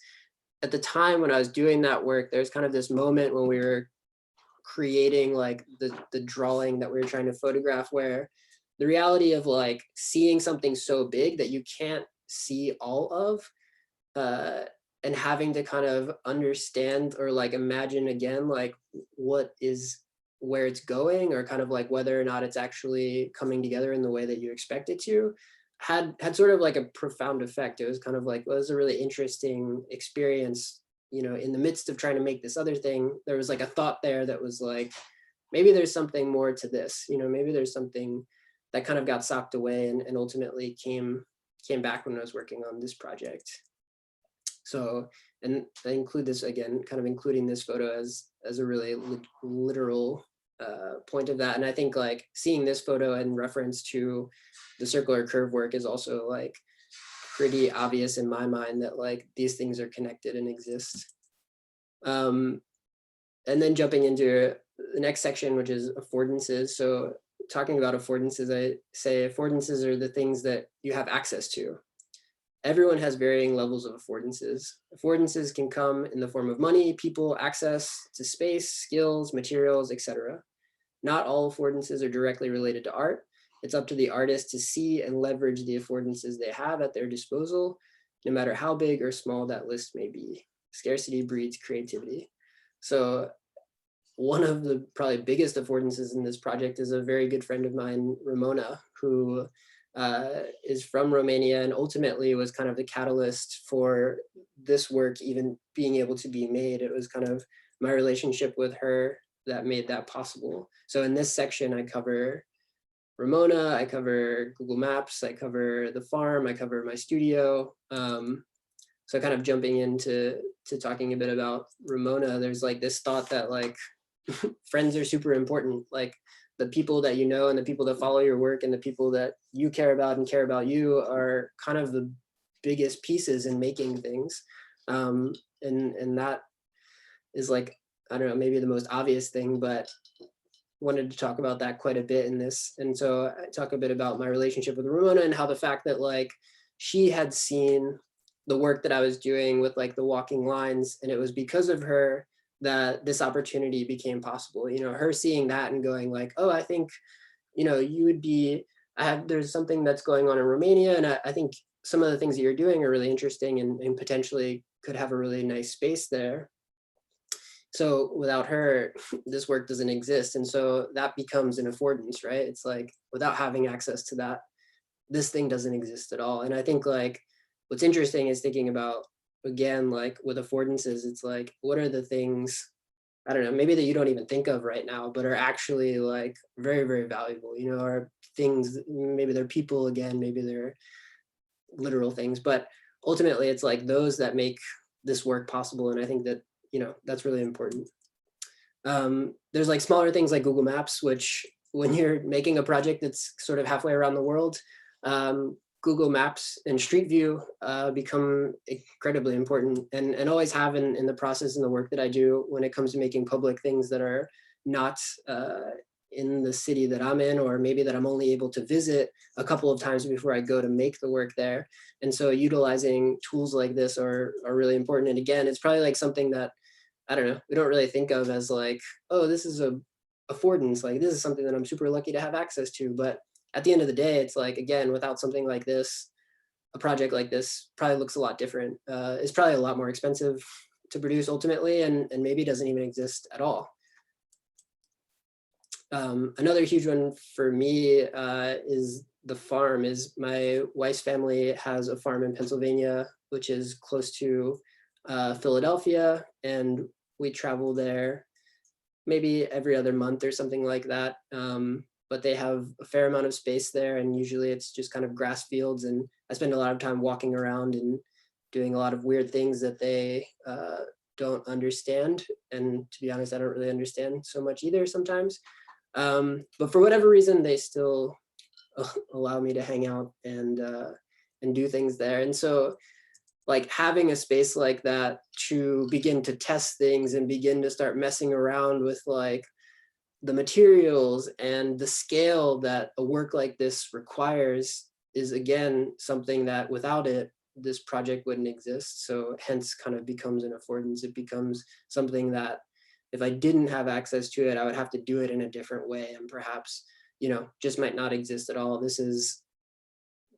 Speaker 3: at the time when I was doing that work, there's kind of this moment when we were creating like the drawing that we were trying to photograph, where the reality of like seeing something so big that you can't see all of, and having to kind of understand or like imagine again, like what is, where it's going, or kind of like whether or not it's actually coming together in the way that you expect it to, had sort of like a profound effect. It was kind of like, well, it was a really interesting experience, you know, in the midst of trying to make this other thing, there was like a thought there that was like, maybe there's something more to this, you know, maybe there's something that kind of got socked away and ultimately came back when I was working on this project. So, and I include this again, kind of including this photo as a really literal point of that. And I think like seeing this photo in reference to the circular curve work is also like pretty obvious in my mind that like these things are connected and exist. And then jumping into the next section, which is affordances. So talking about affordances, I say affordances are the things that you have access to. Everyone has varying levels of affordances. Affordances can come in the form of money, people, access to space, skills, materials, etc. Not all affordances are directly related to art. It's up to the artist to see and leverage the affordances they have at their disposal, no matter how big or small that list may be. Scarcity breeds creativity. So one of the probably biggest affordances in this project is a very good friend of mine, Ramona, who is from Romania and ultimately was kind of the catalyst for this work even being able to be made. It was kind of my relationship with her that made that possible. So in this section, I cover Ramona, I cover Google Maps, I cover the farm, I cover my studio. So kind of jumping into talking a bit about Ramona, there's like this thought that like friends are super important. Like the people that you know and the people that follow your work and the people that you care about and care about you are kind of the biggest pieces in making things. And that is like, I don't know, maybe the most obvious thing, but wanted to talk about that quite a bit in this. And so I talk a bit about my relationship with Ramona and how the fact that like she had seen the work that I was doing with like the walking lines, and it was because of her that this opportunity became possible. You know, her seeing that and going like, oh, I think, you know, you would be, there's something that's going on in Romania, and I think some of the things that you're doing are really interesting and potentially could have a really nice space there. So without her, this work doesn't exist. And so that becomes an affordance, right? It's like without having access to that, this thing doesn't exist at all. And I think like what's interesting is thinking about, again, like with affordances, it's like, what are the things, I don't know, maybe that you don't even think of right now, but are actually like very, very valuable, you know, are things, maybe they're people again, maybe they're literal things, but ultimately it's like those that make this work possible. And I think that, you know, that's really important. There's like smaller things like Google Maps, which when you're making a project that's sort of halfway around the world, Google Maps and Street View become incredibly important and always have in the process and the work that I do when it comes to making public things that are not in the city that I'm in, or maybe that I'm only able to visit a couple of times before I go to make the work there. And so utilizing tools like this are really important. And again, it's probably like something that, I don't know, we don't really think of as like, oh, this is a affordance. Like this is something that I'm super lucky to have access to. But at the end of the day, it's like, again, without something like this, a project like this probably looks a lot different. It's probably a lot more expensive to produce ultimately, and maybe doesn't even exist at all. Another huge one for me is the farm. Is my wife's family has a farm in Pennsylvania, which is close to Philadelphia, and we travel there maybe every other month or something like that. But they have a fair amount of space there, and usually it's just kind of grass fields, and I spend a lot of time walking around and doing a lot of weird things that they don't understand. And to be honest, I don't really understand so much either sometimes. But for whatever reason, they still allow me to hang out and do things there. And so like having a space like that to begin to test things and begin to start messing around with like the materials and the scale that a work like this requires is again something that without it, this project wouldn't exist. So hence kind of becomes an affordance. It becomes something that if I didn't have access to it, I would have to do it in a different way, and perhaps, you know, just might not exist at all. This is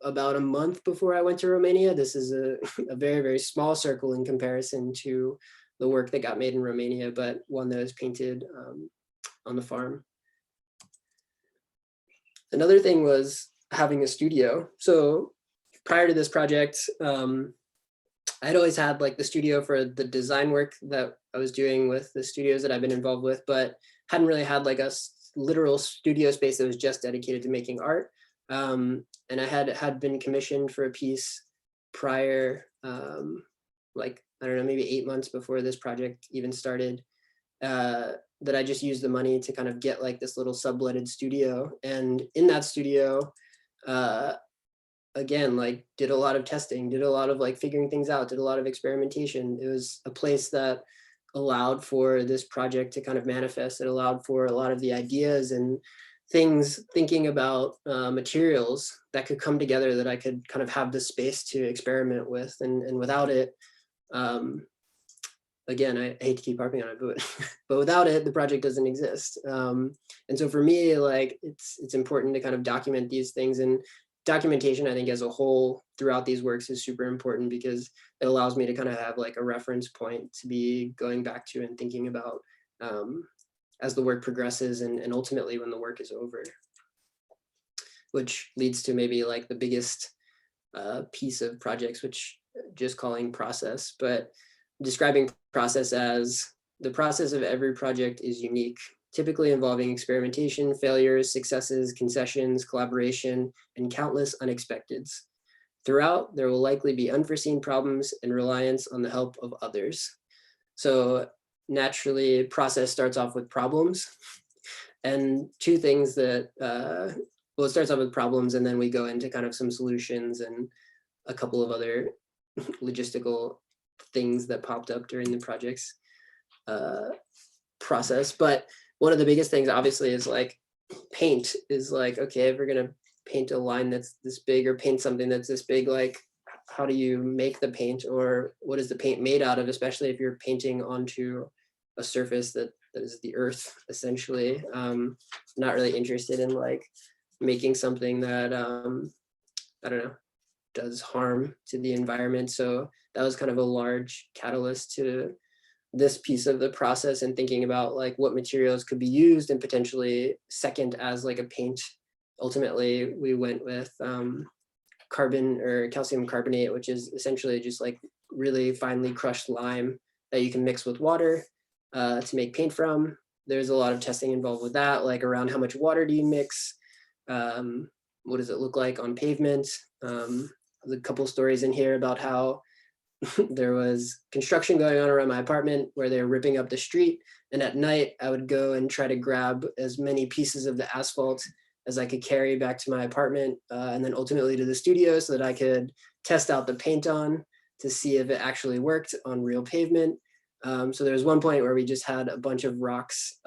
Speaker 3: about a month before I went to Romania. This is a very, very small circle in comparison to the work that got made in Romania, but one that was painted on the farm. Another thing was having a studio. So prior to this project, I'd always had like the studio for the design work that I was doing with the studios that I've been involved with, but hadn't really had like a literal studio space that was just dedicated to making art. And I had been commissioned for a piece prior, like, I don't know, maybe 8 months before this project even started, that I just used the money to kind of get like this little subletted studio. And in that studio, again, like did a lot of testing, did a lot of like figuring things out, did a lot of experimentation. It was a place that allowed for this project to kind of manifest. It allowed for a lot of the ideas and things, thinking about materials that could come together that I could kind of have the space to experiment with. And without it, again, I hate to keep harping on it, but without it, the project doesn't exist. And so for me, like it's important to kind of document these things, and documentation, I think as a whole throughout these works is super important because it allows me to kind of have like a reference point to be going back to and thinking about as the work progresses and ultimately when the work is over, which leads to maybe like the biggest piece of projects, which just calling process, but describing process as the process of every project is unique, typically involving experimentation, failures, successes, concessions, collaboration, and countless unexpecteds. Throughout, there will likely be unforeseen problems and reliance on the help of others. So naturally, process starts off with problems. And two things that, well, it starts off with problems, and then we go into kind of some solutions and a couple of other logistical things that popped up during the project's process. But one of the biggest things obviously is like paint is like, okay, if we're gonna paint a line that's this big or paint something that's this big, like how do you make the paint, or what is the paint made out of, especially if you're painting onto a surface that is the earth essentially. Not really interested in like making something that I don't know, does harm to the environment. So that was kind of a large catalyst to this piece of the process, and thinking about like what materials could be used and potentially second as like a paint. Ultimately, we went with carbon or calcium carbonate, which is essentially just like really finely crushed lime that you can mix with water to make paint from. There's a lot of testing involved with that, like around how much water do you mix? What does it look like on pavement? There's a couple stories in here about how there was construction going on around my apartment where they were ripping up the street. And at night, I would go and try to grab as many pieces of the asphalt as I could carry back to my apartment, and then ultimately to the studio so that I could test out the paint on to see if it actually worked on real pavement. So there was one point where we just had a bunch of rocks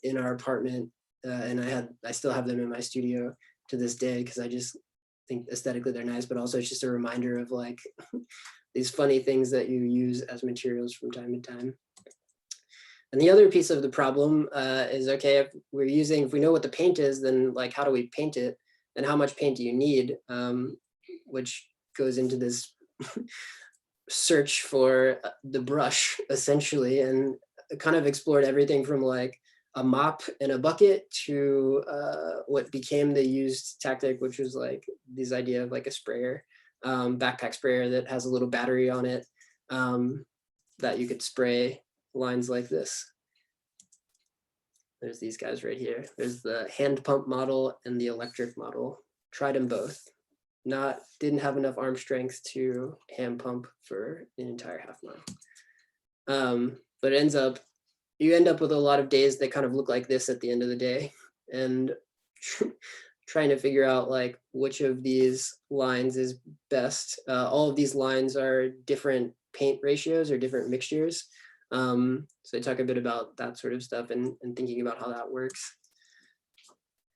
Speaker 3: in our apartment, and I still have them in my studio to this day because I just think aesthetically they're nice, but also it's just a reminder of like these funny things that you use as materials from time to time. And the other piece of the problem is, okay, if we know what the paint is, then like, how do we paint it? And how much paint do you need? Which goes into this search for the brush, essentially, and kind of explored everything from like a mop and a bucket to what became the used tactic, which was like this idea of like a sprayer, backpack sprayer that has a little battery on it that you could spray lines like this. There's these guys right here. There's the hand pump model and the electric model. Tried them both. Didn't have enough arm strength to hand pump for an entire half mile. But you end up with a lot of days that kind of look like this at the end of the day, and trying to figure out like which of these lines is best. All of these lines are different paint ratios or different mixtures. So I talk a bit about that sort of stuff and thinking about how that works.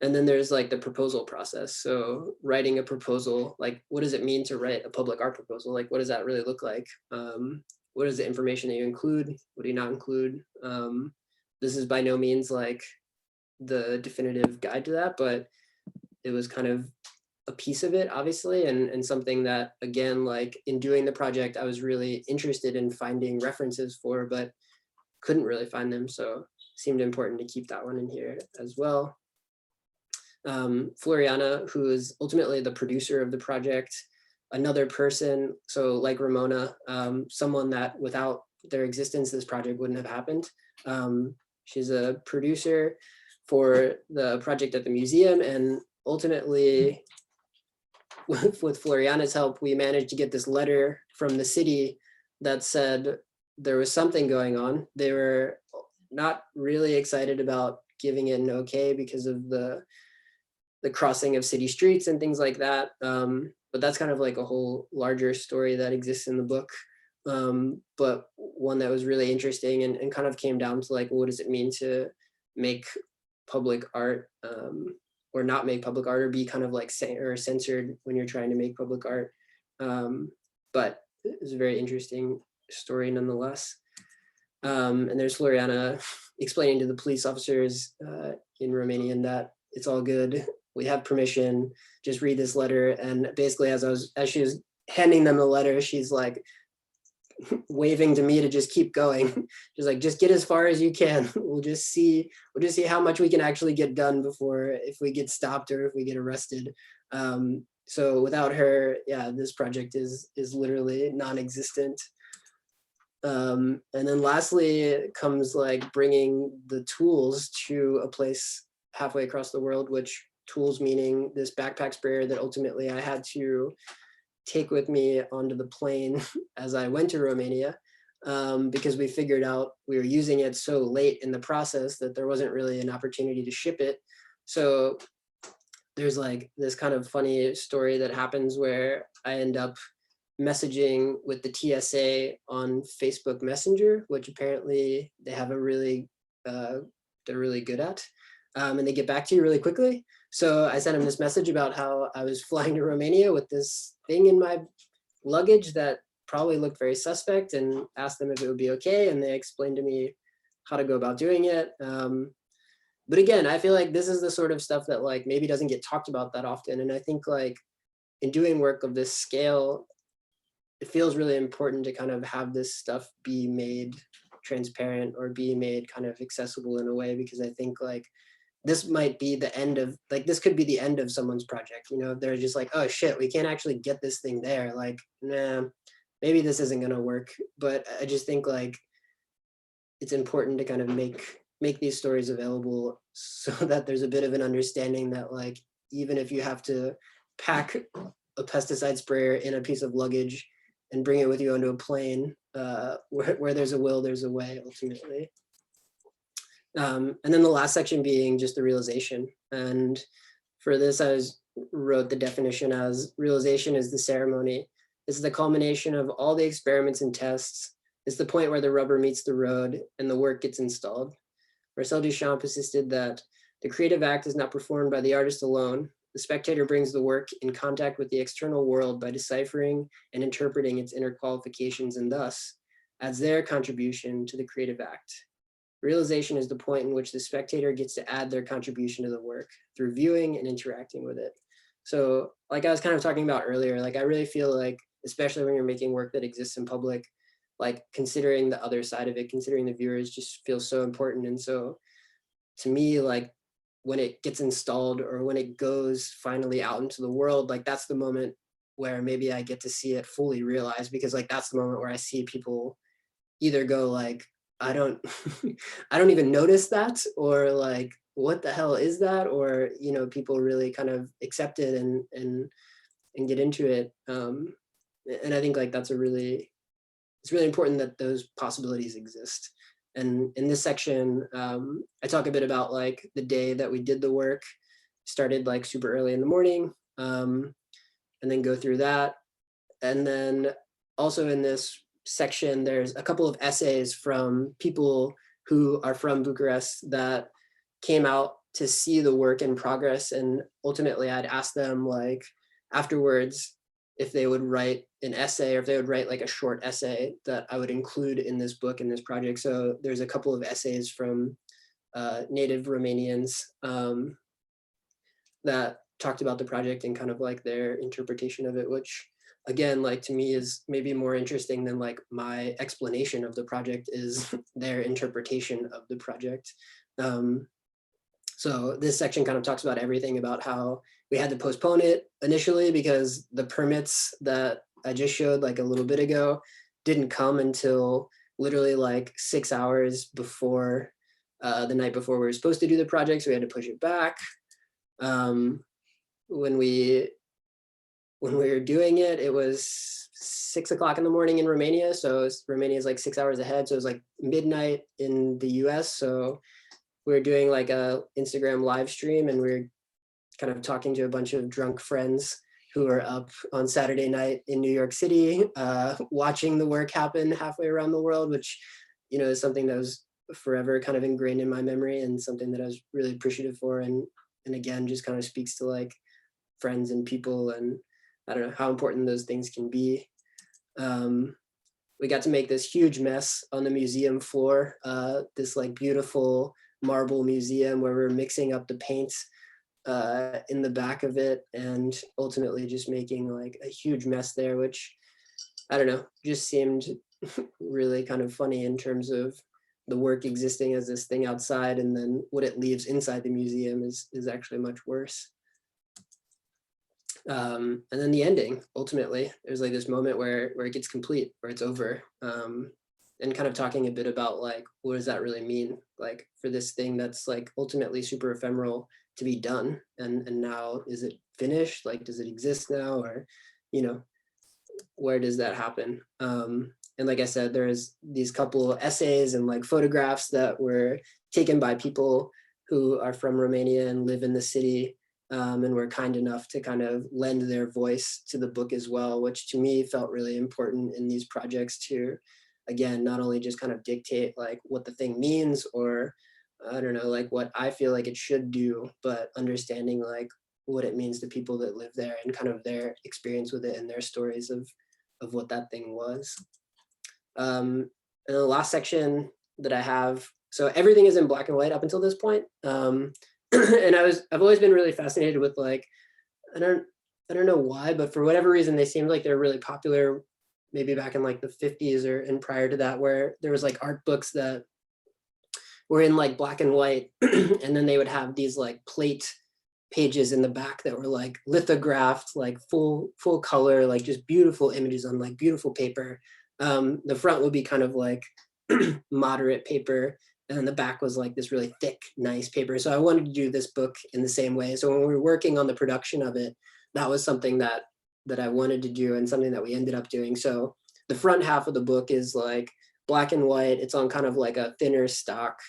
Speaker 3: And then there's like the proposal process. So writing a proposal, like what does it mean to write a public art proposal? Like what does that really look like? What is the information that you include? What do you not include? This is by no means like the definitive guide to that, but it was kind of a piece of it, obviously, and something that, again, like in doing the project, I was really interested in finding references for, but couldn't really find them. So it seemed important to keep that one in here as well. Floriana, who is ultimately the producer of the project, another person, so like Ramona, someone that without their existence, this project wouldn't have happened. She's a producer for the project at the museum, and ultimately, with Floriana's help, we managed to get this letter from the city that said there was something going on. They were not really excited about giving it an okay because of the crossing of city streets and things like that. But that's kind of like a whole larger story that exists in the book. But one that was really interesting and kind of came down to like, what does it mean to make public art or not make public art, or be kind of like censored when you're trying to make public art. But it was a very interesting story nonetheless. And there's Floriana explaining to the police officers in Romanian that it's all good. We have permission, just read this letter. And basically as she was handing them the letter, she's like waving to me to just keep going. She's like, just get as far as you can. We'll just see how much we can actually get done before, if we get stopped or if we get arrested. So without her, yeah, this project is literally non-existent. And then lastly comes like bringing the tools to a place halfway across the world, which tools meaning this backpack sprayer that ultimately I had to take with me onto the plane as I went to Romania, because we figured out we were using it so late in the process that there wasn't really an opportunity to ship it. So there's like this kind of funny story that happens where I end up messaging with the TSA on Facebook Messenger, which apparently they have a really, they're really good at, and they get back to you really quickly. So I sent him this message about how I was flying to Romania with this thing in my luggage that probably looked very suspect, and asked them if it would be okay. And they explained to me how to go about doing it. But again, I feel like this is the sort of stuff that like maybe doesn't get talked about that often. And I think like in doing work of this scale, it feels really important to kind of have this stuff be made transparent or be made kind of accessible in a way, because I think like this might be the end of, like, this could be the end of someone's project. You know, they're just like, oh shit, we can't actually get this thing there. Like, nah, maybe this isn't gonna work. But I just think like it's important to kind of make these stories available so that there's a bit of an understanding that like, even if you have to pack a pesticide sprayer in a piece of luggage and bring it with you onto a plane, where there's a will, there's a way, ultimately. And then the last section being just the realization. And for this, I wrote the definition as: realization is the ceremony. This is the culmination of all the experiments and tests. It's the point where the rubber meets the road and the work gets installed. Marcel Duchamp insisted that the creative act is not performed by the artist alone. The spectator brings the work in contact with the external world by deciphering and interpreting its inner qualifications, and thus adds their contribution to the creative act. Realization is the point in which the spectator gets to add their contribution to the work through viewing and interacting with it. So like I was kind of talking about earlier, like I really feel like, especially when you're making work that exists in public, like considering the other side of it, considering the viewers just feels so important. And so to me, like when it gets installed or when it goes finally out into the world, like that's the moment where maybe I get to see it fully realized, because like that's the moment where I see people either go like, I don't I don't even notice that, or like what the hell is that, or you know, people really kind of accept it and get into it. And I think like that's it's really important that those possibilities exist. And in this section, I talk a bit about like the day that we did the work. Started like super early in the morning, and then go through that. And then also in this section, there's a couple of essays from people who are from Bucharest that came out to see the work in progress. And ultimately I'd ask them like afterwards if they would write an essay, or if they would write like a short essay that I would include in this book, in this project. So there's a couple of essays from native Romanians that talked about the project and kind of like their interpretation of it, which again, like to me is maybe more interesting than like my explanation of the project is their interpretation of the project. So this section kind of talks about everything about how we had to postpone it initially because the permits that I just showed like a little bit ago didn't come until literally like 6 hours before the night before we were supposed to do the project. So we had to push it back. When we were doing it, it was 6 o'clock in the morning in Romania. So Romania is like 6 hours ahead. So it was like midnight in the US. So we were doing like a Instagram live stream, and we were kind of talking to a bunch of drunk friends who were up on Saturday night in New York City, watching the work happen halfway around the world, which, you know, is something that was forever kind of ingrained in my memory and something that I was really appreciative for. And again, just kind of speaks to like friends and people, and I don't know how important those things can be. We got to make this huge mess on the museum floor, this like beautiful marble museum where we're mixing up the paints in the back of it, and ultimately just making like a huge mess there, which I don't know, just seemed really kind of funny in terms of the work existing as this thing outside, and then what it leaves inside the museum is actually much worse. And then the ending, ultimately, there's like this moment where it gets complete, where it's over. And kind of talking a bit about like, what does that really mean? Like for this thing that's like ultimately super ephemeral to be done. And now is it finished? Like, does it exist now? Or, you know, where does that happen? And like I said, there's these couple essays and like photographs that were taken by people who are from Romania and live in the city, and were kind enough to kind of lend their voice to the book as well, which to me felt really important in these projects to, again, not only just kind of dictate like what the thing means, or I don't know, like what I feel like it should do, but understanding like what it means to people that live there and kind of their experience with it and their stories of what that thing was. And the last section that I have, so everything is in black and white up until this point. And I've always been really fascinated with like, I don't know why, but for whatever reason, they seemed like they're really popular maybe back in like the 50s and prior to that, where there was like art books that were in like black and white. And then they would have these like plate pages in the back that were like lithographed, like full color, like just beautiful images on like beautiful paper. The front would be kind of like moderate paper, and then the back was like this really thick, nice paper. So I wanted to do this book in the same way. So when we were working on the production of it, that was something that I wanted to do and something that we ended up doing. So the front half of the book is like black and white. It's on kind of like a thinner stock.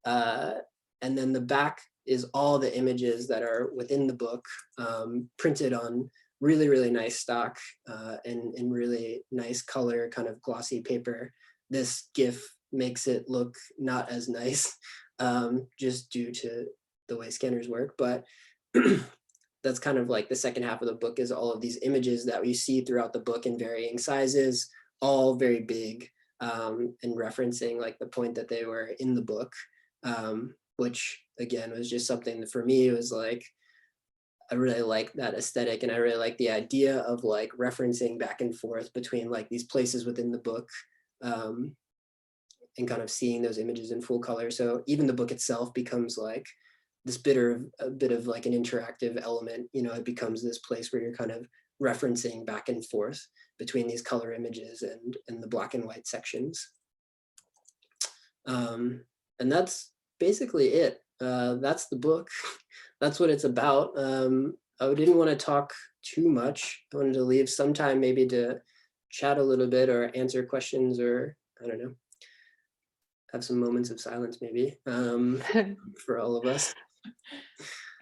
Speaker 3: And then the back is all the images that are within the book, printed on really, really nice stock, and really nice color, kind of glossy paper. This GIF makes it look not as nice, just due to the way scanners work. But that's kind of like the second half of the book, is all of these images that we see throughout the book in varying sizes, all very big, and referencing like the point that they were in the book, which again was just something that for me was like, I really like that aesthetic, and I really like the idea of like referencing back and forth between like these places within the book, and kind of seeing those images in full color. So even the book itself becomes like this a bit of like an interactive element. You know, it becomes this place where you're kind of referencing back and forth between these color images and the black and white sections. And that's basically it. That's the book. That's what it's about. I didn't want to talk too much. I wanted to leave some time maybe to chat a little bit or answer questions, or I don't know, have some moments of silence maybe, for all of us.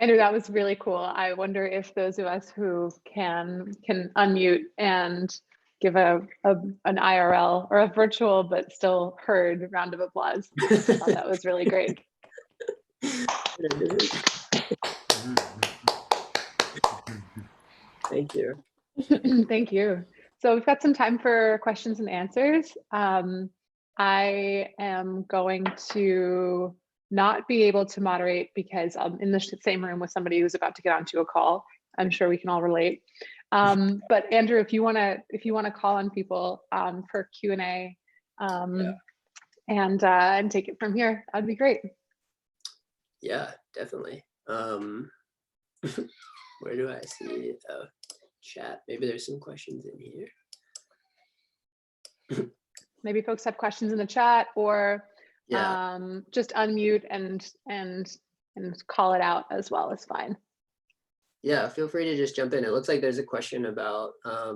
Speaker 2: Andrew, that was really cool. I wonder if those of us who can unmute and give an IRL or a virtual but still heard round of applause. I thought that was really great.
Speaker 3: Thank you.
Speaker 2: Thank you. So we've got some time for questions and answers. I am going to not be able to moderate because I'm in the same room with somebody who's about to get onto a call. I'm sure we can all relate. But Andrew, if you want to call on people for Q&A, and take it from here, that'd be great.
Speaker 3: Yeah, definitely. Where do I see chat? Maybe there's some questions in here.
Speaker 2: Maybe folks have questions in the chat, or
Speaker 3: Yeah.
Speaker 2: just unmute and call it out as well is fine.
Speaker 3: Yeah, feel free to just jump in. It looks like there's a question about a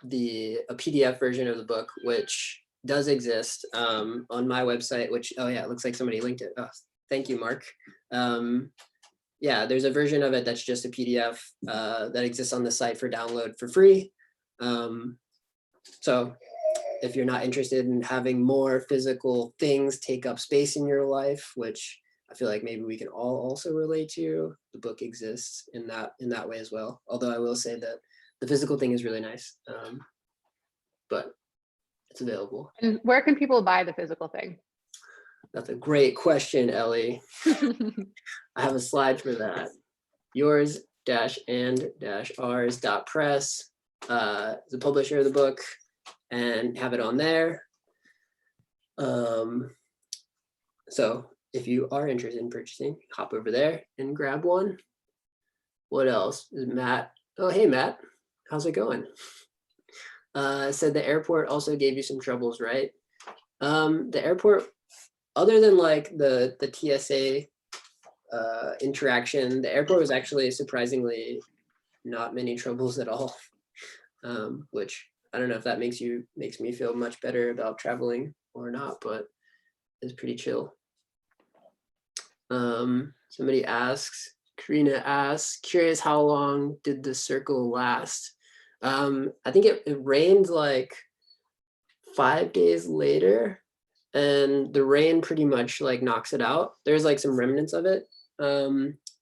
Speaker 3: PDF version of the book, which does exist on my website, which, oh yeah, it looks like somebody linked it. Oh, thank you, Mark. Yeah, there's a version of it that's just a PDF that exists on the site for download for free. So if you're not interested in having more physical things take up space in your life, which I feel like maybe we can all also relate to, the book exists in that way as well. Although I will say that the physical thing is really nice, but it's available.
Speaker 2: And where can people buy the physical thing?
Speaker 3: That's a great question, Ellie. I have a slide for that. yours-and-ours.press is the publisher of the book, and have it on there. So if you are interested in purchasing, hop over there and grab one. What else? Is Matt? Oh, hey, Matt. How's it going? Said the airport also gave you some troubles, right? The airport, other than like the TSA interaction, the airport was actually surprisingly not many troubles at all, which I don't know if that makes me feel much better about traveling or not, but it's pretty chill. Somebody asks, Karina asks, curious how long did the circle last? I think it rained like 5 days later, and the rain pretty much like knocks it out. There's like some remnants of it.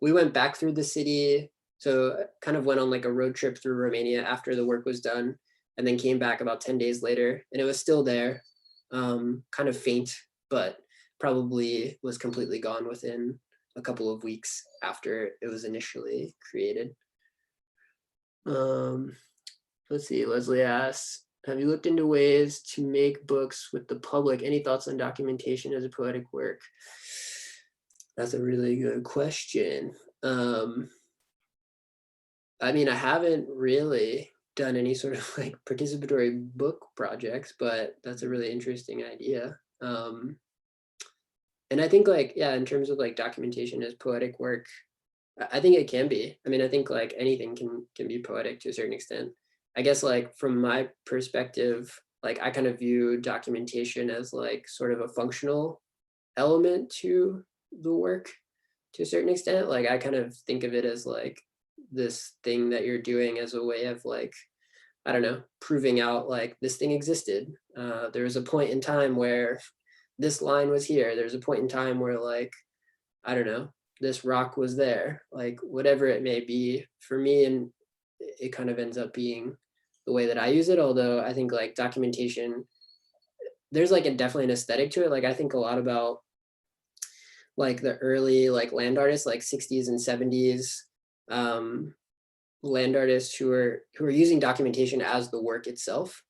Speaker 3: We went back through the city, so kind of went on like a road trip through Romania after the work was done, and then came back about 10 days later, and it was still there, kind of faint, but probably was completely gone within a couple of weeks after it was initially created. Let's see, Leslie asks, have you looked into ways to make books with the public? Any thoughts on documentation as a poetic work? That's a really good question. I mean, I haven't really done any sort of like participatory book projects, but that's a really interesting idea. And I think like, yeah, in terms of like documentation as poetic work, I think it can be. I mean, I think like anything can be poetic to a certain extent. I guess like from my perspective, like I kind of view documentation as like sort of a functional element to the work to a certain extent. Like I kind of think of it as like this thing that you're doing as a way of like, I don't know, proving out like this thing existed. There was a point in time where this line was here. There's a point in time where like, I don't know, this rock was there, like whatever it may be for me. And it kind of ends up being the way that I use it. Although I think like documentation there's like definitely an aesthetic to it. Like I think a lot about like the early like land artists, like 60s and 70s land artists who are using documentation as the work itself.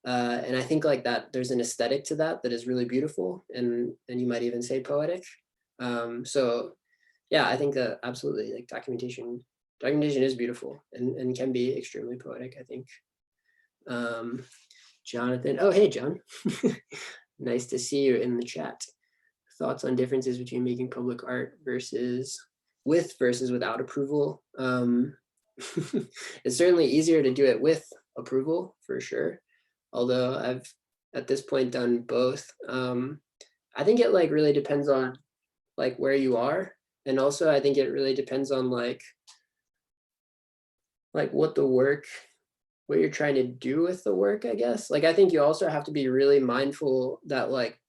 Speaker 3: And I think like that there's an aesthetic to that is really beautiful, and you might even say poetic. So yeah, I think that absolutely, like documentation is beautiful and can be extremely poetic, I think. Jonathan, oh hey John, nice to see you in the chat. Thoughts on differences between making public art versus without approval? It's certainly easier to do it with approval for sure, although I've at this point done both. I think it like really depends on like where you are, and also I think it really depends on like what you're trying to do with the work, I guess. Like I think you also have to be really mindful that like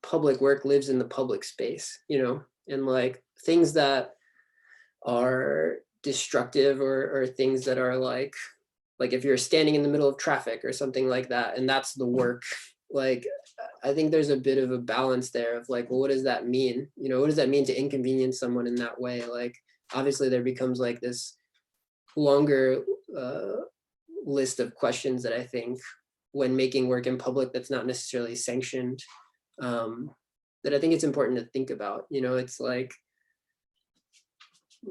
Speaker 3: public work lives in the public space, you know, and like things that are destructive or things that are like if you're standing in the middle of traffic or something like that, and that's the work, like I think there's a bit of a balance there of like, well, what does that mean? You know, what does that mean to inconvenience someone in that way? Like obviously there becomes like this longer list of questions that I think when making work in public that's not necessarily sanctioned, that I think it's important to think about. You know, it's like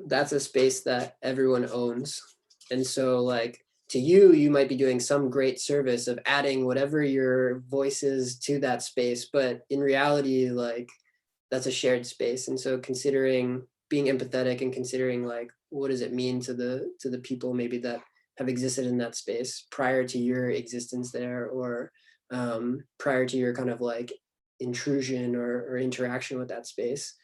Speaker 3: that's a space that everyone owns, and so like to you, you might be doing some great service of adding whatever your voice is to that space, but in reality, like that's a shared space. And so considering being empathetic and considering like what does it mean to the people maybe that have existed in that space prior to your existence there, or prior to your kind of like intrusion or interaction with that space.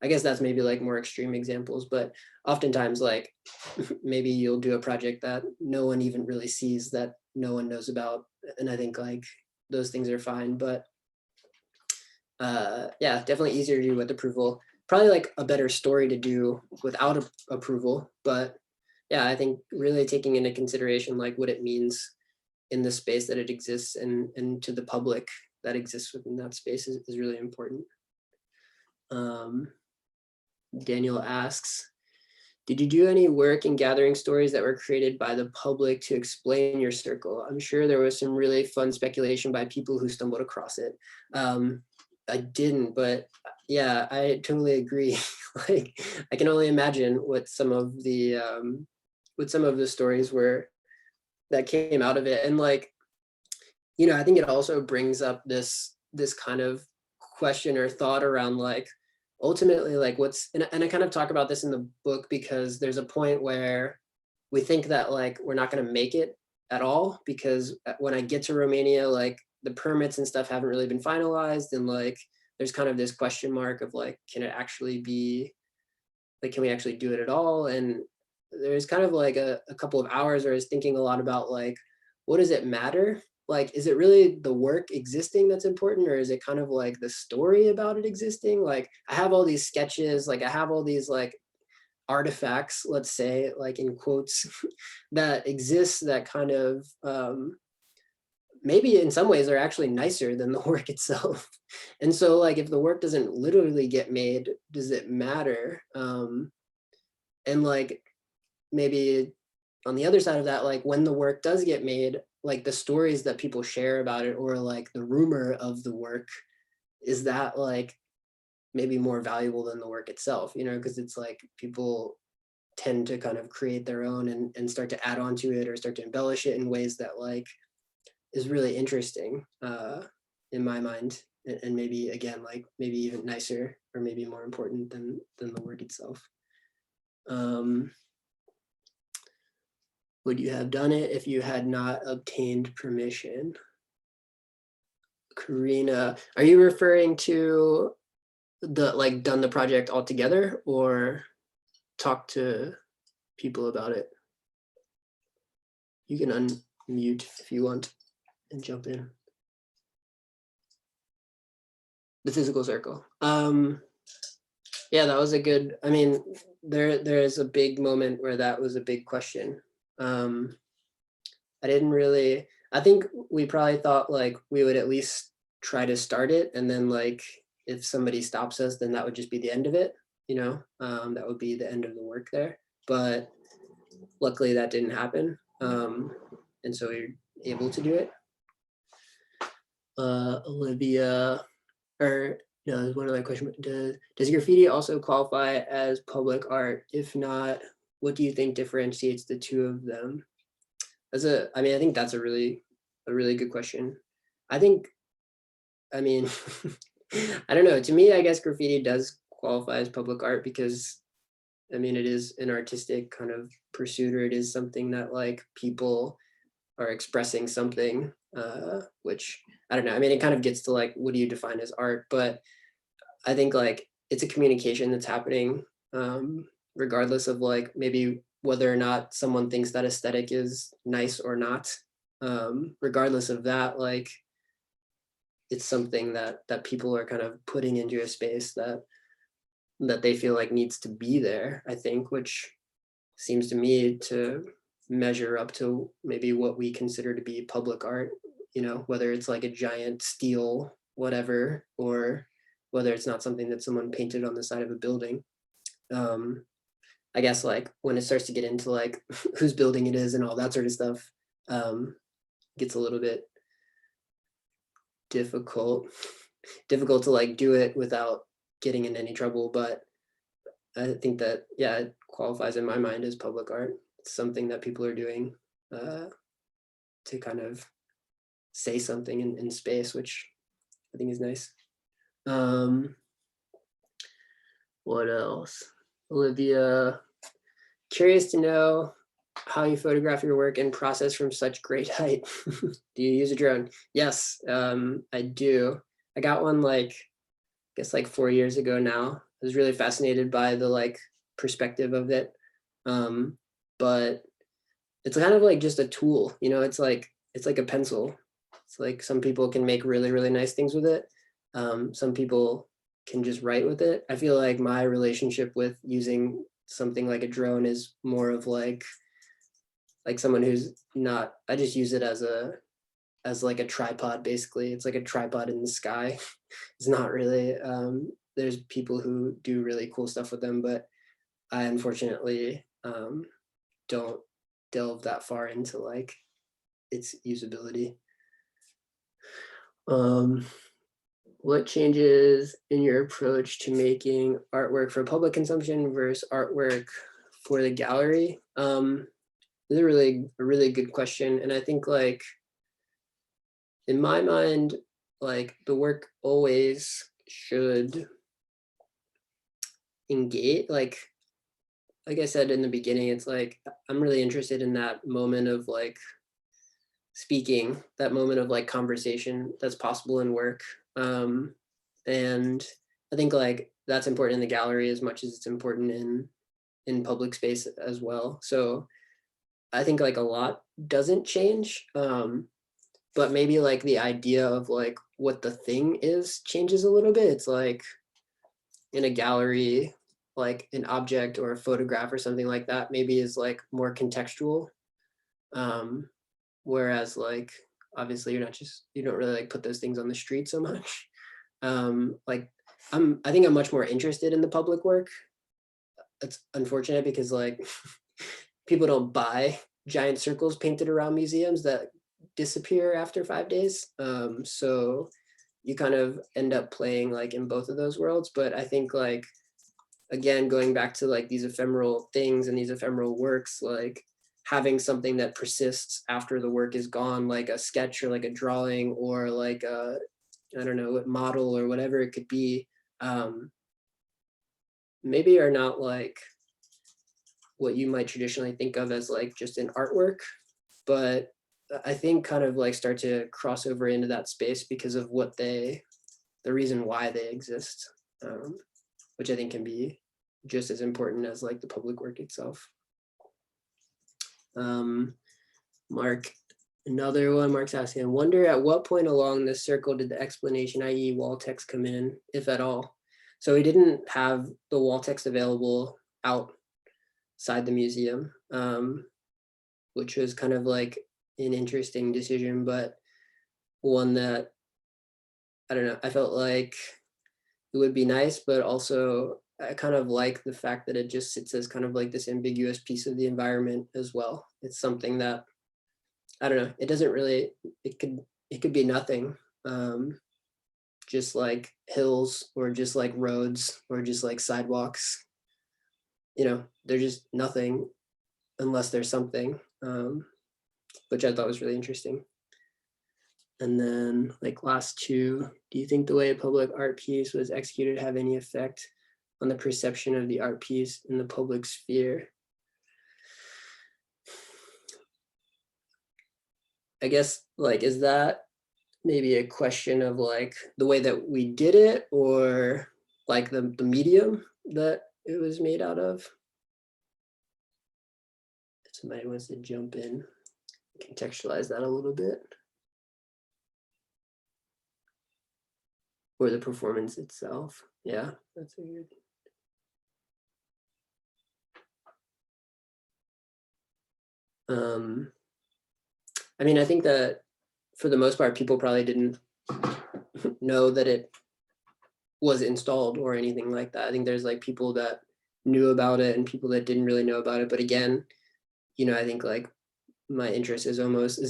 Speaker 3: I guess that's maybe like more extreme examples, but oftentimes like maybe you'll do a project that no one even really sees, that no one knows about. And I think like those things are fine, but yeah, definitely easier to do with approval. Probably like a better story to do without approval, but yeah, I think really taking into consideration like what it means in the space that it exists and to the public that exists within that space is really important. Daniel asks, did you do any work in gathering stories that were created by the public to explain your circle? I'm sure there was some really fun speculation by people who stumbled across it. I didn't, but yeah, I totally agree. Like, I can only imagine what some of the stories were that came out of it. And like, you know, I think it also brings up this kind of question or thought around like, ultimately like and I kind of talk about this in the book, because there's a point where we think that like we're not going to make it at all, because when I get to Romania, like the permits and stuff haven't really been finalized, and like there's kind of this question mark of like, can it actually be like, can we actually do it at all? And there's kind of like a couple of hours where I was thinking a lot about like, what does it matter? Like, is it really the work existing that's important, or is it kind of like the story about it existing? Like, I have all these sketches, like I have all these like artifacts, let's say, like in quotes, that exist that kind of maybe in some ways are actually nicer than the work itself. And so like, if the work doesn't literally get made, does it matter? And like, maybe on the other side of that, like when the work does get made, like the stories that people share about it, or like the rumor of the work, is that like maybe more valuable than the work itself, you know, because it's like people tend to kind of create their own and start to add on to it or start to embellish it in ways that like is really interesting in my mind, and maybe again, like maybe even nicer or maybe more important than the work itself. Would you have done it if you had not obtained permission? Karina, are you referring to the like done the project altogether, or talk to people about it? You can unmute if you want and jump in. The physical circle. Yeah, that was a good, I mean, there is a big moment where that was a big question. I I think we probably thought like we would at least try to start it, and then like if somebody stops us, then that would just be the end of it, you know, that would be the end of the work there. But luckily that didn't happen. And so we were able to do it. Olivia, or no, one other question. Does graffiti also qualify as public art? If not, what do you think differentiates the two of them? I mean, I think that's a really good question. I think, I mean, I don't know. To me, I guess graffiti does qualify as public art because, I mean, it is an artistic kind of pursuit, or it is something that like people are expressing something, which I don't know. I mean, it kind of gets to like, what do you define as art? But I think like it's a communication that's happening, regardless of like maybe whether or not someone thinks that aesthetic is nice or not. Regardless of that, like it's something that people are kind of putting into a space that they feel like needs to be there, I think, which seems to me to measure up to maybe what we consider to be public art, you know, whether it's like a giant steel whatever, or whether it's not something that someone painted on the side of a building. I guess like when it starts to get into like whose building it is and all that sort of stuff, gets a little bit difficult to like do it without getting in any trouble. But I think that, yeah, it qualifies in my mind as public art. It's something that people are doing to kind of say something in space, which I think is nice. What else? Olivia, curious to know how you photograph your work and process from such great height. Do you use a drone? Yes, I do. I got one like, I guess like 4 years ago now. I was really fascinated by the like perspective of it. But it's kind of like just a tool, you know, it's like a pencil. It's like some people can make really, really nice things with it. Some people can just write with it. I feel like my relationship with using something like a drone is more of like someone who's not, I just use it as like a tripod, basically. It's like a tripod in the sky. It's not really, there's people who do really cool stuff with them, but I unfortunately don't delve that far into like its usability. What changes in your approach to making artwork for public consumption versus artwork for the gallery? This is a really good question. And I think like, in my mind, like the work always should engage, like I said in the beginning, it's like, I'm really interested in that moment of like speaking, that moment of like conversation that's possible in work. And I think like that's important in the gallery as much as it's important in public space as well. So I think like a lot doesn't change, but maybe like the idea of like what the thing is changes a little bit. It's like in a gallery, like an object or a photograph or something like that maybe is like more contextual. Whereas like, obviously you don't really like put those things on the street so much. Like I think I'm much more interested in the public work. It's unfortunate because like people don't buy giant circles painted around museums that disappear after 5 days. So you kind of end up playing like in both of those worlds. But I think like, again, going back to like these ephemeral things and these ephemeral works, like having something that persists after the work is gone, like a sketch or like a drawing or like a, I don't know, a model or whatever it could be, maybe are not like what you might traditionally think of as like just an artwork, but I think kind of like start to cross over into that space because of what the reason why they exist, which I think can be just as important as like the public work itself. Mark, another one, Mark's asking, I wonder at what point along this circle did the explanation, i.e. wall text, come in, if at all? So we didn't have the wall text available outside the museum, which was kind of like an interesting decision, but one that, I don't know, I felt like it would be nice, but also I kind of like the fact that it just sits as kind of like this ambiguous piece of the environment as well. It's something that, I don't know, it doesn't really, it could be nothing. Just like hills or just like roads or just like sidewalks, you know, they're just nothing unless there's something, which I thought was really interesting. And then like last two, do you think the way a public art piece was executed have any effect on the perception of the art piece in the public sphere? I guess like, is that maybe a question of like the way that we did it, or like the medium that it was made out of? If somebody wants to jump in, contextualize that a little bit. Or the performance itself. Yeah, that's a good. I mean, I think that for the most part, people probably didn't know that it was installed or anything like that. I think there's like people that knew about it and people that didn't really know about it. But again, you know, I think like my interest is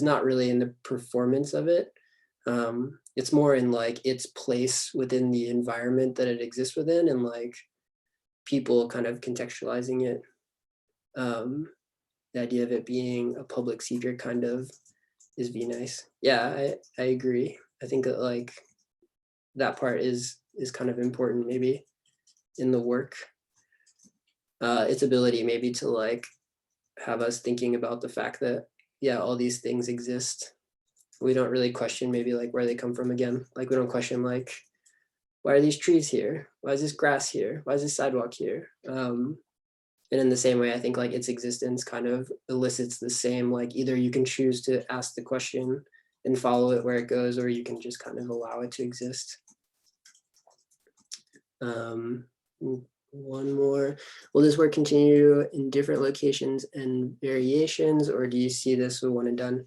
Speaker 3: not really in the performance of it. It's more in like its place within the environment that it exists within, and like people kind of contextualizing it. The idea of it being a public secret kind of is be nice. Yeah, I agree. I think that like that part is kind of important maybe in the work. Its ability maybe to like have us thinking about the fact that, yeah, all these things exist. We don't really question maybe like where they come from again. Like we don't question like, why are these trees here? Why is this grass here? Why is this sidewalk here? And in the same way, I think like its existence kind of elicits the same, like either you can choose to ask the question and follow it where it goes, or you can just kind of allow it to exist. One more. Will this work continue in different locations and variations, or do you see this with one and done?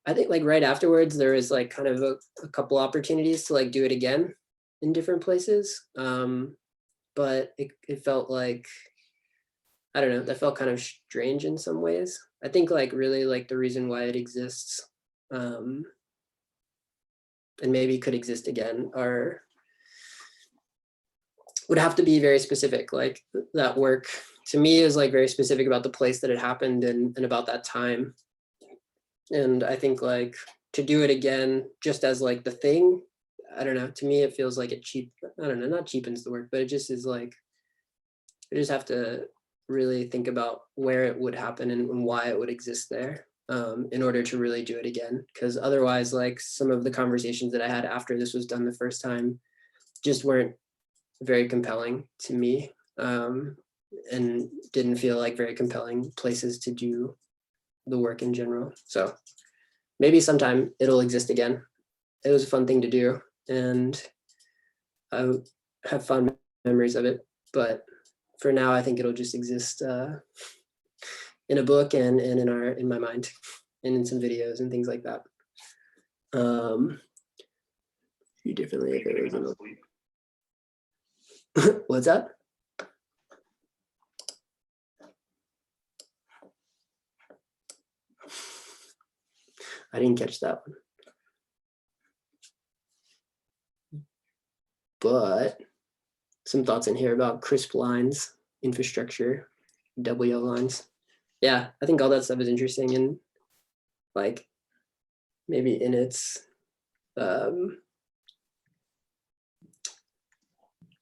Speaker 3: I think like right afterwards, there was like kind of a couple opportunities to like do it again in different places. But it felt like, I don't know, that felt kind of strange in some ways. I think like really like the reason why it exists, and maybe could exist again, would have to be very specific. Like that work to me is like very specific about the place that it happened and about that time. And I think like to do it again just as like the thing, I don't know, to me it feels like I don't know, not cheapens the work, but it just is like, I just have to really think about where it would happen and why it would exist there, in order to really do it again. Because otherwise, like some of the conversations that I had after this was done the first time just weren't very compelling to me, and didn't feel like very compelling places to do the work in general. So maybe sometime it'll exist again. It was a fun thing to do, and I have fond memories of it. But for now, I think it'll just exist in a book and in my mind and in some videos and things like that. You differently if it was What's that? I didn't catch that one. But some thoughts in here about crisp lines, infrastructure, double yellow lines. Yeah, I think all that stuff is interesting, and like maybe in its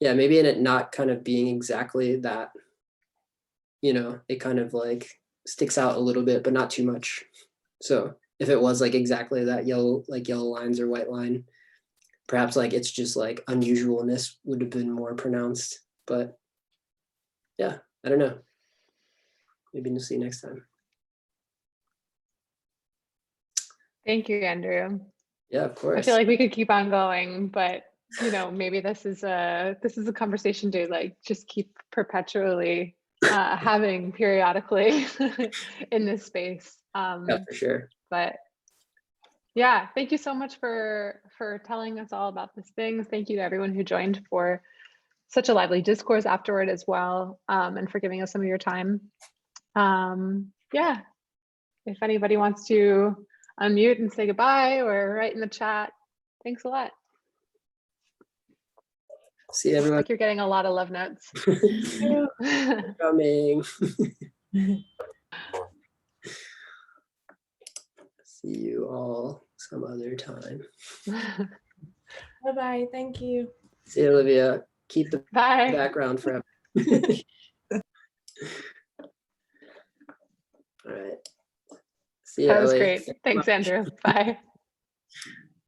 Speaker 3: yeah, maybe in it not kind of being exactly that, you know, it kind of like sticks out a little bit, but not too much. So if it was like exactly that yellow lines or white line, perhaps like it's just like unusualness would have been more pronounced. But yeah, I don't know. Maybe we'll see you next time.
Speaker 2: Thank you, Andrew.
Speaker 3: Yeah, of course.
Speaker 2: I feel like we could keep on going, but you know, maybe this is a conversation to like just keep perpetually having periodically in this space.
Speaker 3: Yeah, for sure.
Speaker 2: But yeah, thank you so much for telling us all about these things. Thank you to everyone who joined for such a lively discourse afterward as well, and for giving us some of your time. Yeah, if anybody wants to unmute and say goodbye or write in the chat, thanks a lot.
Speaker 3: See everyone.
Speaker 2: Like you're getting a lot of love notes.
Speaker 3: Coming. See you all some other time.
Speaker 5: Bye-bye. Thank you.
Speaker 3: See you, Olivia. Keep the
Speaker 2: Bye.
Speaker 3: background forever. All right. See you.
Speaker 2: That was
Speaker 3: Ellie.
Speaker 2: great. Thanks, Andrew. Bye.